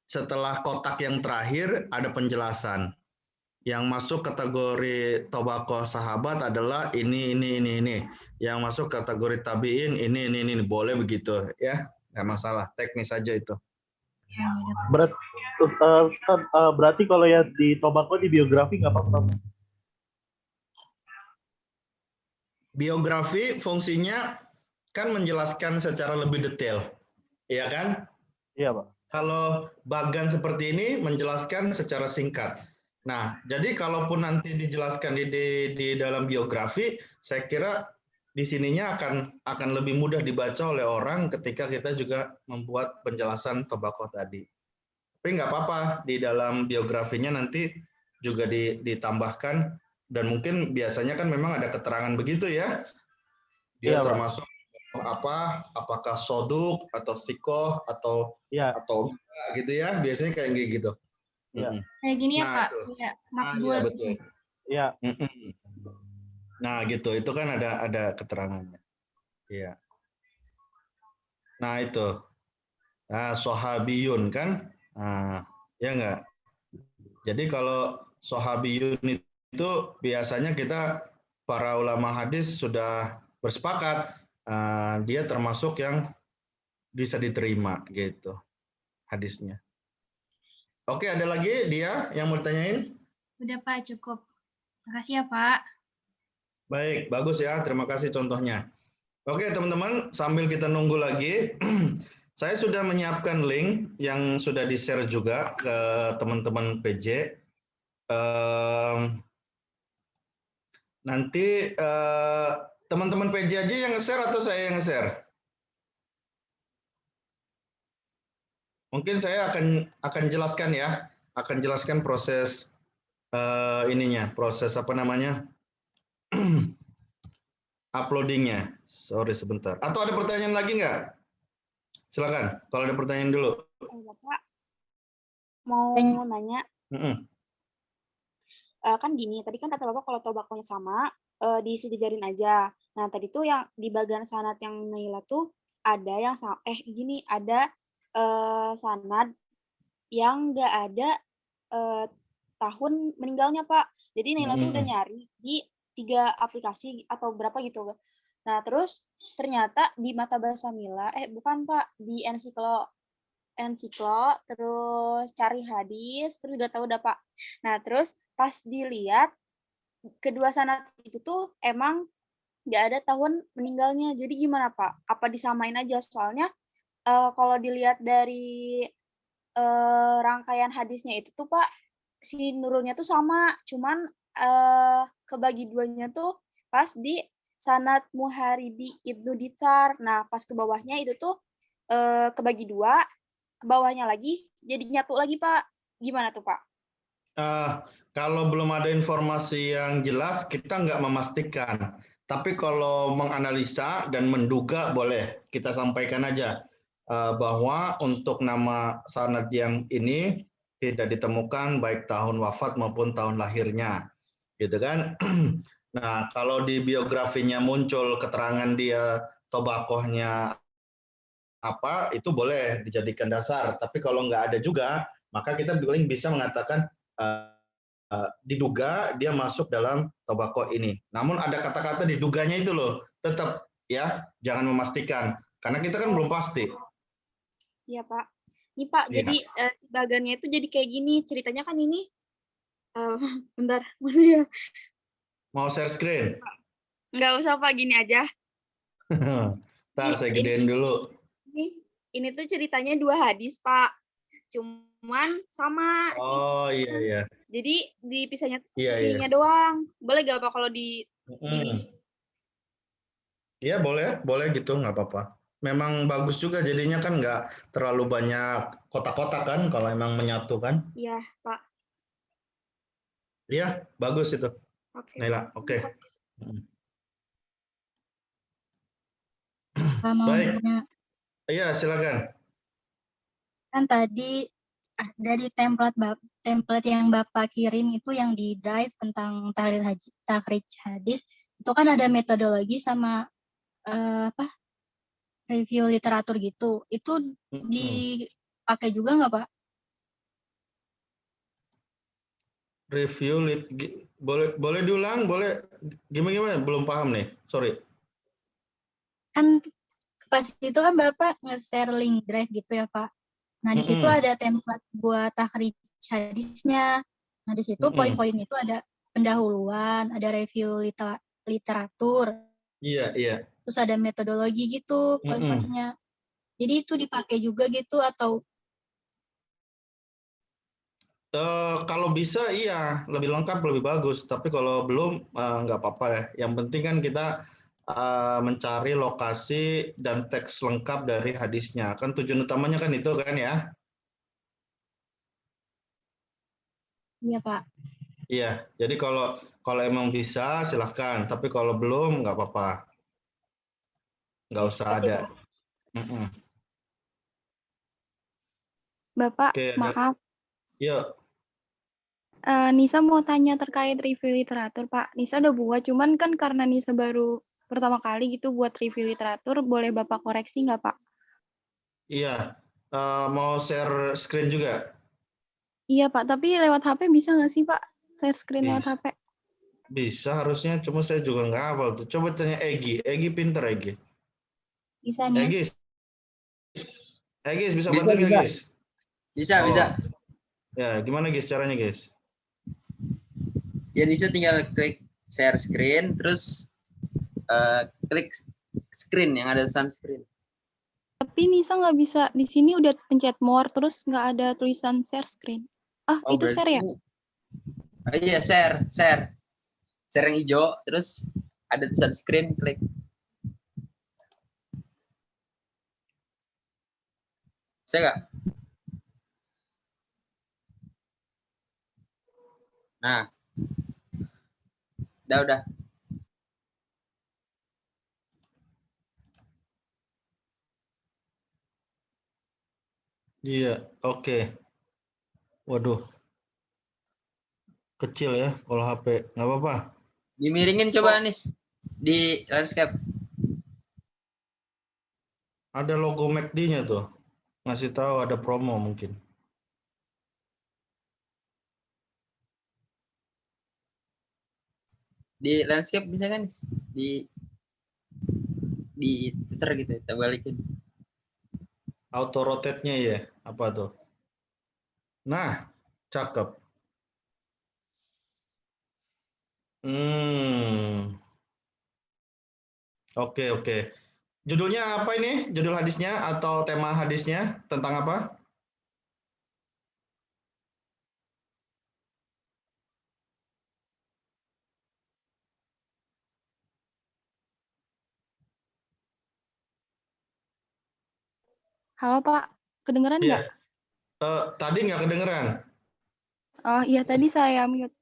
setelah kotak yang terakhir ada penjelasan. Yang masuk kategori tobakoh sahabat adalah ini. Yang masuk kategori tabiin ini. Boleh begitu ya, nggak masalah. Teknis saja itu. Berarti kalau ya di tobako di biografi nggak apa-apa. Biografi fungsinya kan menjelaskan secara lebih detail, ya kan? Iya, Pak. Kalau bagan seperti ini menjelaskan secara singkat. Nah, jadi kalaupun nanti dijelaskan di dalam biografi, saya kira di sininya akan lebih mudah dibaca oleh orang ketika kita juga membuat penjelasan tobako tadi. Tapi nggak apa-apa, di dalam biografinya nanti juga ditambahkan, dan mungkin biasanya kan memang ada keterangan begitu ya. Dia termasuk apakah soduk atau sikoh atau enggak gitu ya, biasanya kayak gitu. Kayak gini ya Pak, ya, makbul. Iya betul. Iya. Nah gitu, itu kan ada keterangannya. Iya. Nah itu, sahabiyun kan, ya enggak. Jadi kalau sahabiyun itu biasanya kita para ulama hadis sudah bersepakat dia termasuk yang bisa diterima gitu hadisnya. Oke, ada lagi dia yang mau ditanyain? Udah Pak, cukup. Makasih ya Pak. Baik, bagus ya. Terima kasih contohnya. Oke teman-teman, sambil kita nunggu lagi, saya sudah menyiapkan link yang sudah di-share juga ke teman-teman PJ. Nanti teman-teman PJ aja yang nge-share atau saya yang nge-share? Mungkin saya akan jelaskan ya, akan jelaskan proses proses apa namanya, uploadingnya. Sorry sebentar. Atau ada pertanyaan lagi nggak? Silakan. Kalau ada pertanyaan dulu. Bapak mau nanya. Kan gini, tadi kan kata Bapak kalau tobakonya sama, disejajarin aja. Nah, tadi tuh yang di bagian sanad yang Naila tuh ada yang ada sanad yang nggak ada tahun meninggalnya, Pak. Jadi Naila tuh udah nyari di 3 aplikasi atau berapa gitu. Nah, terus ternyata di Mata Bahasa Mila, bukan Pak, di Ensiklo, terus cari hadis, terus gak tahu udah Pak. Nah, terus pas dilihat, kedua sanad itu tuh emang nggak ada tahun meninggalnya. Jadi gimana Pak? Apa disamain aja? Soalnya kalau dilihat dari rangkaian hadisnya itu tuh Pak, si nurulnya tuh sama, cuman kebagi duanya tuh pas di sanad Muharibi Ibnu Ditsar. Nah, pas ke bawahnya itu tuh kebagi 2, ke bawahnya lagi jadi nyatu lagi Pak. Gimana tuh Pak? Kalau belum ada informasi yang jelas, kita nggak memastikan. Tapi kalau menganalisa dan menduga boleh, kita sampaikan aja bahwa untuk nama sanad yang ini tidak ditemukan baik tahun wafat maupun tahun lahirnya, gitu kan? Nah, kalau di biografinya muncul keterangan dia tobakohnya apa, itu boleh dijadikan dasar. Tapi kalau nggak ada juga, maka kita paling bisa mengatakan diduga dia masuk dalam tobakoh ini. Namun ada kata-kata diduganya itu loh, tetap ya, jangan memastikan. Karena kita kan belum pasti. Iya Pak. Ini Pak, jadi bagannya itu jadi kayak gini. Ceritanya kan ini, bentar, mana ya? Mau share screen? Nggak usah Pak, gini aja. Ntar saya gedein dulu. Ini tuh ceritanya 2 hadis Pak. Cuman sama sih. Oh iya. Jadi dipisahnya iya. doang. Boleh gak Pak kalau di sini? Iya boleh gitu, nggak apa-apa. Memang bagus juga jadinya kan nggak terlalu banyak kotak-kotak kan kalau emang menyatu kan. Iya Pak. Iya, bagus itu. Oke. Naila, oke. Mau Baik. nanya, Iya, silakan. kan tadi dari template yang Bapak kirim itu yang di drive tentang takhrij hadis, itu kan ada metodologi sama review literatur gitu. Itu dipakai juga nggak, Pak? Review boleh diulang, boleh gimana? Belum paham nih, sorry. Kan pas itu kan Bapak nge-share link drive gitu ya, Pak. Nah, di situ ada template buat takhrij hadisnya. Nah, di situ poin-poin itu ada pendahuluan, ada review literatur. Iya. Terus ada metodologi gitu poin-poinnya. Jadi itu dipakai juga gitu atau? Kalau bisa iya, lebih lengkap, lebih bagus. Tapi kalau belum, nggak apa-apa ya. Yang penting kan kita mencari lokasi dan teks lengkap dari hadisnya. Kan tujuan utamanya kan itu kan ya? Iya, Pak. Iya, jadi kalau emang bisa silahkan. Tapi kalau belum nggak apa-apa. Nggak usah ada. Bapak, Oke, maaf. Yuk. Nisa mau tanya terkait review literatur, Pak. Nisa udah buat, cuman kan karena Nisa baru pertama kali gitu buat review literatur, boleh Bapak koreksi nggak, Pak? Iya, mau share screen juga? Iya, Pak. Tapi lewat HP bisa nggak sih, Pak? Share screen lewat HP? Bisa harusnya, cuma saya juga nggak hafal tuh. Coba tanya Egi. Egi pinter, Egi. Bisa nih. Egis bisa bantu nggak, Gis? Bisa. Ya, gimana, Gis, caranya, Gis? Ya, Nisa tinggal klik share screen, terus klik screen yang ada tulisan screen. Tapi Nisa nggak bisa. Di sini udah pencet more, terus nggak ada tulisan share screen. Itu share ya? Iya, share. Share yang hijau, terus ada tulisan screen, klik. Bisa nggak? Nah. Udah. Iya, oke. Waduh. Kecil ya kalau HP. Nggak apa-apa. Dimiringin coba, Anis. Di landscape. Ada logo McD-nya tuh. Ngasih tahu ada promo mungkin. Di landscape bisa kan? Di Twitter gitu, kita balikin. Auto rotate-nya ya, apa tuh? Nah, cakep. Oke. Judulnya apa ini? Judul hadisnya atau tema hadisnya tentang apa? Halo, Pak. Kedengeran nggak? Tadi nggak kedengeran. Oh iya, tadi saya mute.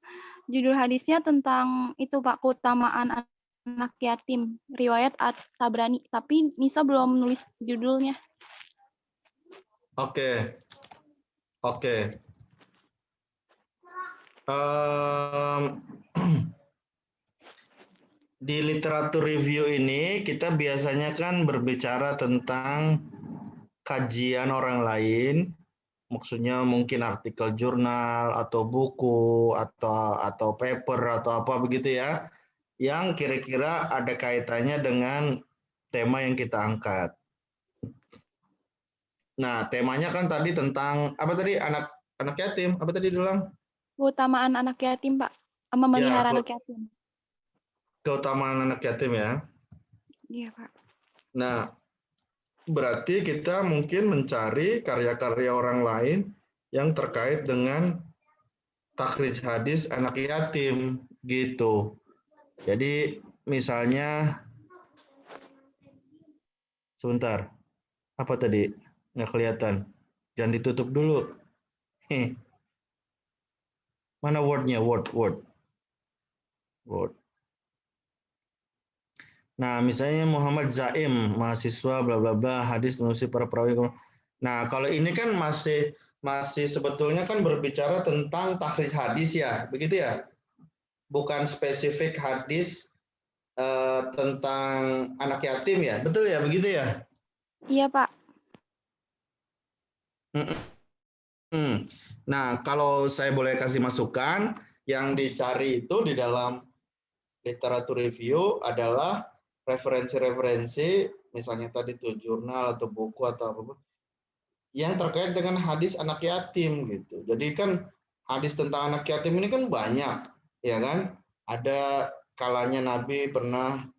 Judul hadisnya tentang itu, Pak, keutamaan anak yatim, riwayat At-Tabrani. Tapi Nisa belum nulis judulnya. Oke. Di literatur review ini kita biasanya kan berbicara tentang kajian orang lain, maksudnya mungkin artikel jurnal atau buku atau paper atau apa begitu ya, yang kira-kira ada kaitannya dengan tema yang kita angkat. Nah, temanya kan tadi tentang apa tadi, anak yatim, apa tadi diulang? Keutamaan anak yatim, Pak. Memelihara anak yatim. Keutamaan anak yatim ya. Iya, Pak. Nah, berarti kita mungkin mencari karya-karya orang lain yang terkait dengan takhrij hadis anak yatim gitu. Jadi misalnya, sebentar, apa tadi? Nggak kelihatan. Jangan ditutup dulu. Mana word-nya? Word. Nah, misalnya Muhammad Zaim, mahasiswa bla bla bla, hadis menulis para perawi. Nah, kalau ini kan masih sebetulnya kan berbicara tentang takhrij hadis ya, begitu ya? Bukan spesifik hadis tentang anak yatim ya, betul ya, begitu ya? Iya, Pak. Nah, kalau saya boleh kasih masukan, yang dicari itu di dalam literatur review adalah referensi-referensi, misalnya tadi tuh jurnal atau buku atau apapun, yang terkait dengan hadis anak yatim gitu. Jadi kan hadis tentang anak yatim ini kan banyak, ya kan? Ada kalanya Nabi pernah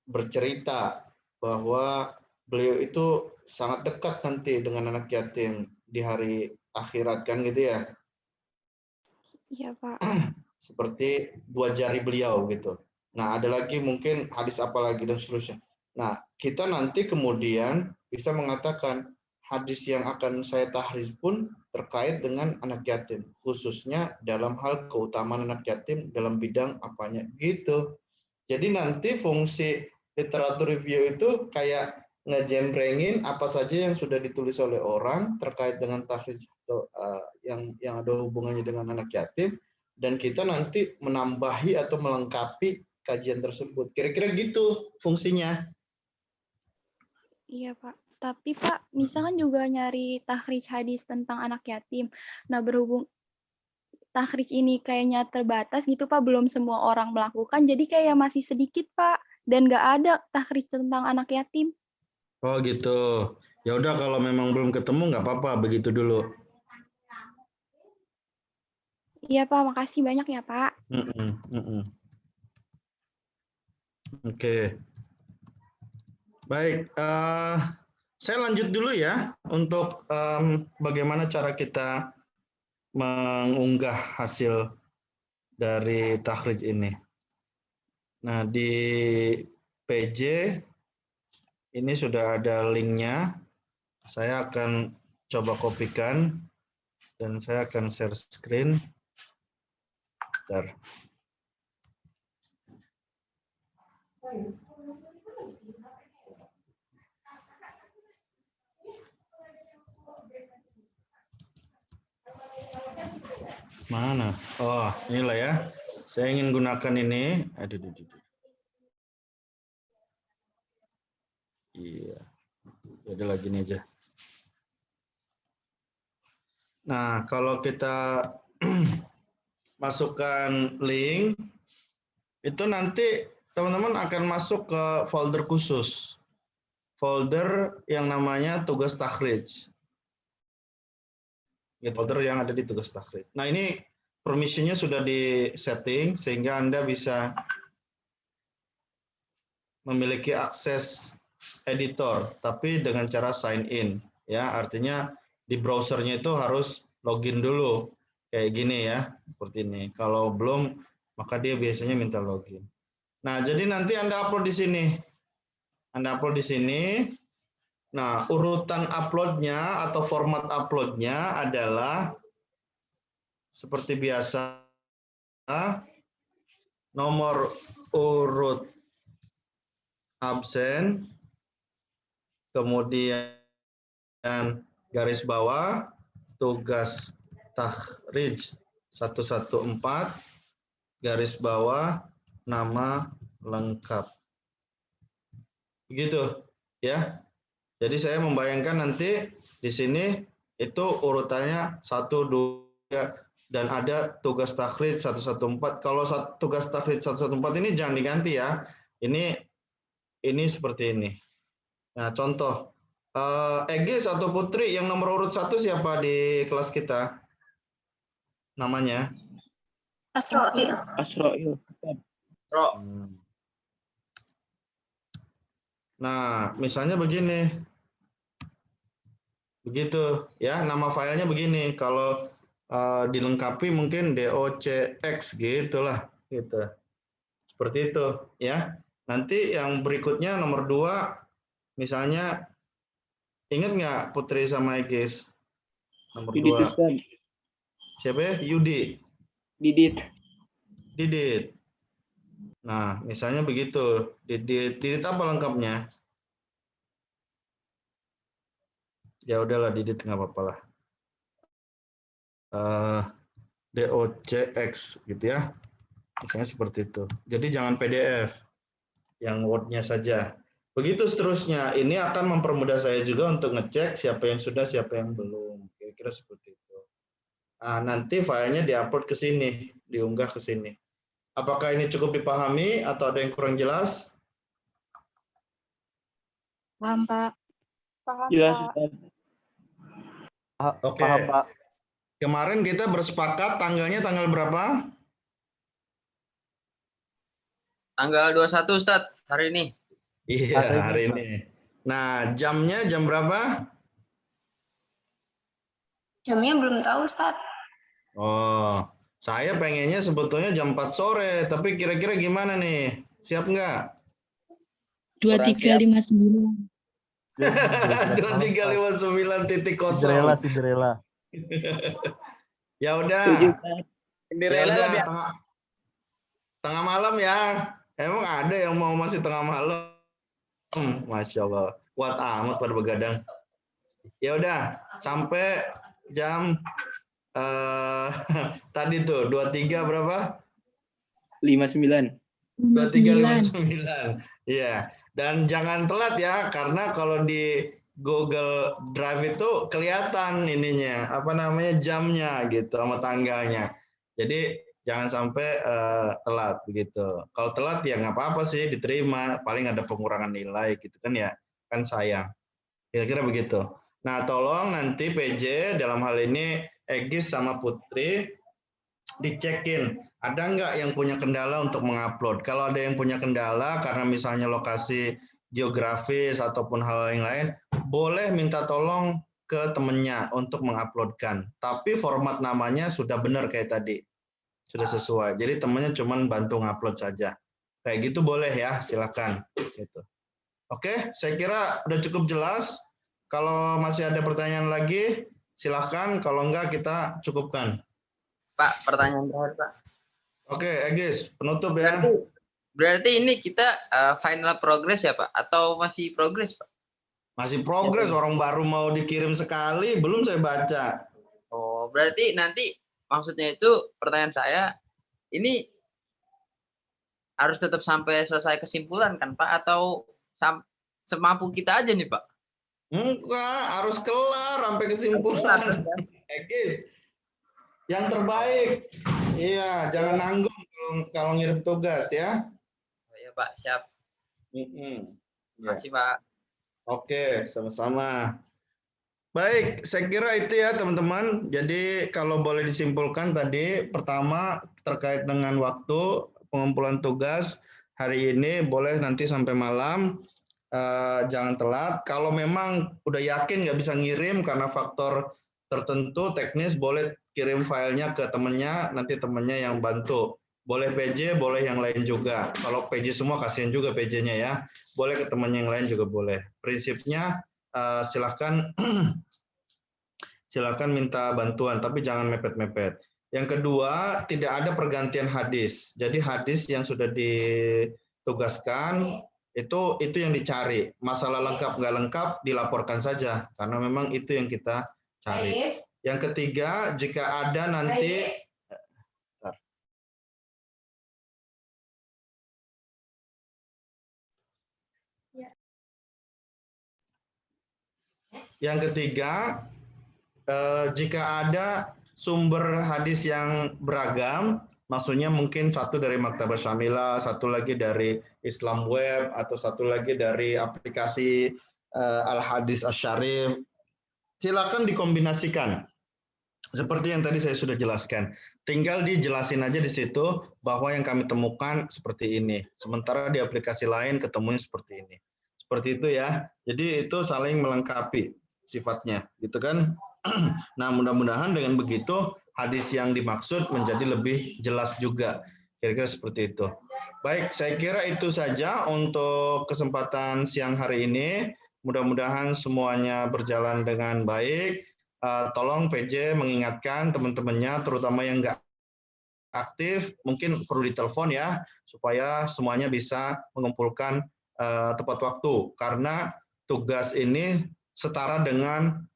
bercerita bahwa beliau itu sangat dekat nanti dengan anak yatim di hari akhirat kan gitu ya. Iya, Pak. Seperti 2 jari beliau gitu. Nah, ada lagi mungkin hadis apa lagi dan seterusnya. Nah, kita nanti kemudian bisa mengatakan hadis yang akan saya tahrij pun terkait dengan anak yatim, khususnya dalam hal keutamaan anak yatim dalam bidang apanya gitu. Jadi nanti fungsi literatur review itu kayak ngejembrengin apa saja yang sudah ditulis oleh orang terkait dengan tahrij yang ada hubungannya dengan anak yatim, dan kita nanti menambahi atau melengkapi kajian tersebut. Kira-kira gitu fungsinya. Iya, Pak. Tapi Pak, misalkan juga nyari takhrij hadis tentang anak yatim. Nah, berhubung takhrij ini kayaknya terbatas gitu Pak, belum semua orang melakukan, jadi kayak masih sedikit Pak, dan nggak ada takhrij tentang anak yatim. Oh gitu. Ya udah kalau memang belum ketemu nggak apa-apa, begitu dulu. Iya Pak, makasih banyak ya Pak. Oke. Baik, saya lanjut dulu ya untuk bagaimana cara kita mengunggah hasil dari takhrij ini. Nah, di PJ ini sudah ada linknya. Saya akan coba kopikan dan saya akan share screen. Bentar. Mana? Oh, inilah ya. Saya ingin gunakan ini. Aduh. Iya. Ada lagi nih aja. Nah, kalau kita masukkan link, itu nanti teman-teman akan masuk ke folder khusus. Folder yang namanya tugas takhrij. Folder yang ada di tugas takhrij. Nah, ini permission-nya sudah di setting sehingga Anda bisa memiliki akses editor, tapi dengan cara sign in. Ya, artinya di browsernya itu harus login dulu. Kayak gini ya, seperti ini. Kalau belum, maka dia biasanya minta login. Nah, jadi nanti Anda upload di sini. Anda upload di sini. Nah, urutan uploadnya atau format uploadnya adalah seperti biasa, nomor urut absen, kemudian garis bawah, tugas takhrij 114, garis bawah, nama lengkap. Begitu ya. Jadi saya membayangkan nanti di sini itu urutannya 1, 2, dan ada tugas takhrij 114. Kalau tugas takhrij 114 ini jangan diganti ya. Ini seperti ini. Nah, contoh Egis atau Putri yang nomor urut 1 siapa di kelas kita? Namanya? Asroil. Nah, misalnya begini. Begitu ya, nama filenya begini. Kalau dilengkapi mungkin docx gitulah gitu. Seperti itu ya. Nanti yang berikutnya nomor 2 misalnya, ingat nggak Putri sama Egis? Nomor 2. Siapa ya? Yudi. Didit. Nah, misalnya begitu. Didit apa lengkapnya? Ya udahlah, Didit nggak apa-apa lah. DOCX gitu ya. Misalnya seperti itu. Jadi jangan PDF, yang Word-nya saja. Begitu seterusnya. Ini akan mempermudah saya juga untuk ngecek siapa yang sudah, siapa yang belum. Kira-kira seperti itu. Nah, nanti filenya diupload ke sini, diunggah ke sini. Apakah ini cukup dipahami atau ada yang kurang jelas? Paham, Pak. Paham, Jelas, Pak. Ustaz. Oke. Paham, Pak. Kemarin kita bersepakat tanggalnya tanggal berapa? Tanggal 21 Ustaz, hari ini. Iya, hari ini. Nah, jamnya jam berapa? Jamnya belum tahu, Ustaz. Oh, saya pengennya sebetulnya jam 4 sore, tapi kira-kira gimana nih? Siap nggak? 2359. 2359.0. Cinderella. Ya udah. Cinderella Ya lebih udah, tengah malam ya. Emang ada yang mau masih tengah malam? Masya Allah. Kuat amat pada begadang. Ya udah, sampai jam tadi tuh 23 berapa? 59. 2359. Iya. Dan jangan telat ya, karena kalau di Google Drive itu kelihatan ininya, apa namanya, jamnya gitu sama tanggalnya. Jadi jangan sampai telat begitu. Kalau telat ya nggak apa-apa sih, diterima. Paling ada pengurangan nilai gitu kan ya, kan sayang. Kira-kira begitu. Nah, tolong nanti PJ dalam hal ini Egis sama Putri dicekin. Ada nggak yang punya kendala untuk mengupload? Kalau ada yang punya kendala karena misalnya lokasi geografis ataupun hal yang lain, boleh minta tolong ke temennya untuk menguploadkan. Tapi format namanya sudah benar kayak tadi. Sudah sesuai. Jadi temennya cuma bantu ngupload saja. Kayak gitu boleh ya, silakan. Gitu. Oke, saya kira udah cukup jelas. Kalau masih ada pertanyaan lagi, silahkan. Kalau enggak, kita cukupkan. Pak, pertanyaan terakhir, Pak. Oke, Egis, penutup ya. Berarti ini kita final progress ya, Pak? Atau masih progress, Pak? Masih progress, orang baru mau dikirim sekali, belum saya baca. Oh, berarti nanti maksudnya itu pertanyaan saya, ini harus tetap sampai selesai kesimpulan kan, Pak? Atau semampu kita aja nih, Pak? Enggak, harus kelar sampai kesimpulan. Egis, yang terbaik. Iya, jangan nanggung kalau ngirim tugas ya. Oh, iya, Pak, siap. Terima kasih, Pak. Oke, sama-sama. Baik, saya kira itu ya teman-teman. Jadi kalau boleh disimpulkan tadi, pertama terkait dengan waktu pengumpulan tugas hari ini boleh nanti sampai malam. Jangan telat. Kalau memang udah yakin nggak bisa ngirim karena faktor tertentu teknis, boleh kirim filenya ke temennya, nanti temennya yang bantu. Boleh PJ, boleh yang lain juga. Kalau PJ semua kasihan juga PJ-nya ya. Boleh ke temennya yang lain juga boleh. Prinsipnya silakan silakan minta bantuan, tapi jangan mepet-mepet. Yang kedua, tidak ada pergantian hadis. Jadi hadis yang sudah ditugaskan itu yang dicari. Masalah lengkap nggak lengkap dilaporkan saja, karena memang itu yang kita cari. Yang ketiga, jika ada nanti Yang ketiga, jika ada sumber hadis yang beragam, maksudnya mungkin satu dari Maktabah Syamilah, satu lagi dari Islam Web, atau satu lagi dari aplikasi Al-Hadis Asy-Syarif, silakan dikombinasikan. Seperti yang tadi saya sudah jelaskan. Tinggal dijelasin aja di situ bahwa yang kami temukan seperti ini. Sementara di aplikasi lain ketemunya seperti ini. Seperti itu ya. Jadi itu saling melengkapi sifatnya, gitu kan? Nah, mudah-mudahan dengan begitu hadis yang dimaksud menjadi lebih jelas juga. Kira-kira seperti itu. Baik, saya kira itu saja untuk kesempatan siang hari ini. Mudah-mudahan semuanya berjalan dengan baik. Tolong PJ mengingatkan teman-temannya, terutama yang nggak aktif, mungkin perlu ditelepon ya, supaya semuanya bisa mengumpulkan tepat waktu. Karena tugas ini setara dengan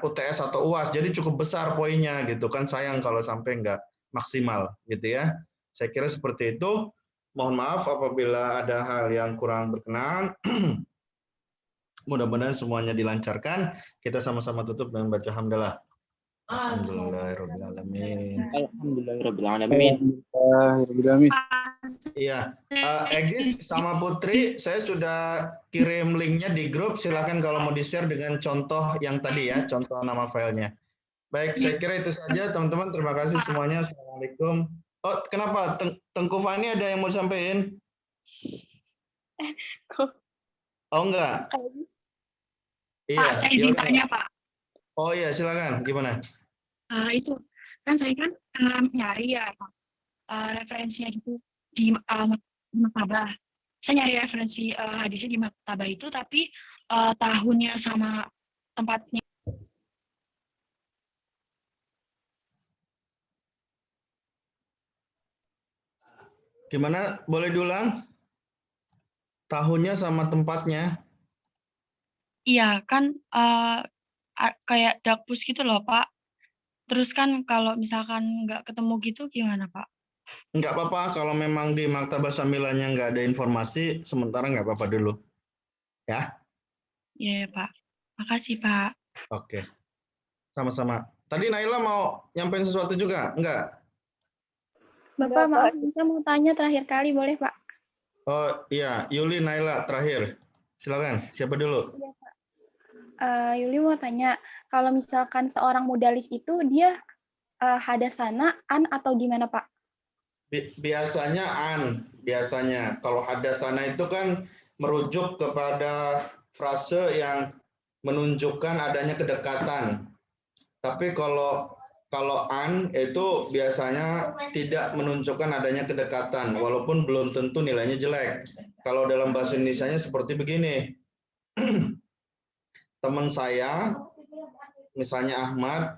UTS atau UAS, jadi cukup besar poinnya gitu kan, sayang kalau sampai nggak maksimal gitu ya. Saya kira seperti itu. Mohon maaf apabila ada hal yang kurang berkenan. Mudah-mudahan semuanya dilancarkan. Kita sama-sama tutup dengan baca hamdalah. Alhamdulillahirrahmanirrahim. Alhamdulillahirrahmanirrahim. Iya, Egis sama Putri, saya sudah kirim linknya di grup. Silakan kalau mau di-share dengan contoh yang tadi ya, contoh nama filenya. Baik, saya kira itu saja teman-teman. Terima kasih semuanya. Assalamualaikum. Oh, kenapa? Tengku Fani ada yang mau sampaikan? Oh, enggak. Iya, Pak, saya izin tanya, Pak. Oh iya, silakan. Gimana? Itu kan saya kan nyari ya referensinya gitu di maktabah. Saya nyari referensi hadisnya di maktabah itu, tapi tahunnya sama tempatnya. Gimana? Boleh diulang? Tahunnya sama tempatnya? Iya, kan kayak dakpus gitu loh, Pak. Terus kan kalau misalkan nggak ketemu gitu gimana, Pak? Nggak apa-apa, kalau memang di Maktabah Samilanya nggak ada informasi, sementara nggak apa-apa dulu. Ya? Iya, Pak. Makasih, Pak. Oke. Sama-sama. Tadi Naila mau nyampein sesuatu juga? Enggak? Bapak, maaf, saya mau tanya terakhir kali, boleh, Pak? Oh iya, Yuli, Naila, terakhir. Silakan, siapa dulu? Iya, Pak. Yuli mau tanya, kalau misalkan seorang modalis itu dia hadasana, an atau gimana, Pak? Biasanya an, biasanya. Kalau hadasana itu kan merujuk kepada frase yang menunjukkan adanya kedekatan. Tapi kalau an itu biasanya tidak menunjukkan adanya kedekatan, walaupun belum tentu nilainya jelek. Kalau dalam bahasa Indonesianya seperti begini. Teman saya, misalnya Ahmad,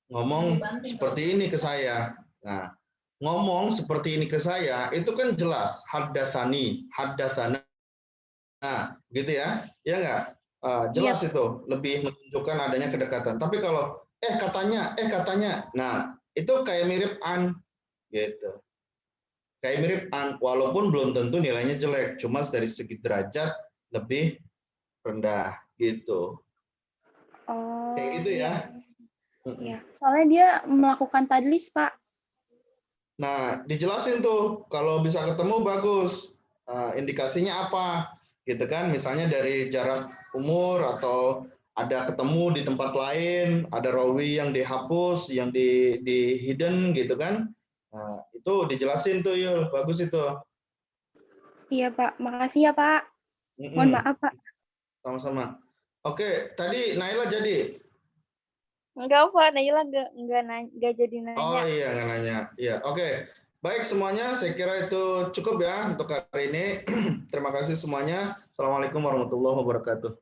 ngomong seperti ini ke saya. Nah, ngomong seperti ini ke saya, itu kan jelas. Haddatsani, haddatsana. Nah, gitu ya. Ya nggak? Jelas itu. Lebih menunjukkan adanya kedekatan. Tapi kalau, katanya. Nah, itu kayak mirip an. Gitu. Kayak mirip an, walaupun belum tentu nilainya jelek. Cuma dari segi derajat lebih rendah. Gitu. Oh, kayak gitu ya. Iya. Soalnya dia melakukan tadlis, Pak. Nah, dijelasin tuh, kalau bisa ketemu bagus. Indikasinya apa? Gitu kan, misalnya dari jarak umur atau ada ketemu di tempat lain, ada rawi yang dihapus, yang di hidden gitu kan. Nah, itu dijelasin tuh, Yul. Bagus itu. Iya, Pak. Makasih ya, Pak. Mohon maaf, Pak. Sama-sama. Oke, tadi Naila jadi? Enggak, Pak. Naila enggak jadi nanya. Oh iya, nggak nanya. Iya, oke. Baik semuanya, saya kira itu cukup ya untuk hari ini. Terima kasih semuanya. Assalamualaikum warahmatullahi wabarakatuh.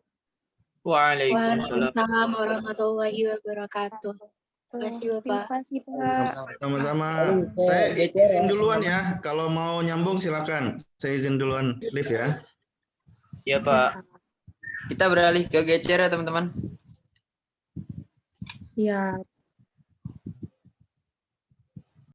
Waalaikumsalam warahmatullahi wabarakatuh. Terima kasih, Bapak. Terima kasih, Pak. Sama-sama. Saya izin duluan ya. Kalau mau nyambung silakan. Saya izin duluan live ya. Iya, Pak. Kita beralih ke GCR ya, teman-teman. Siap.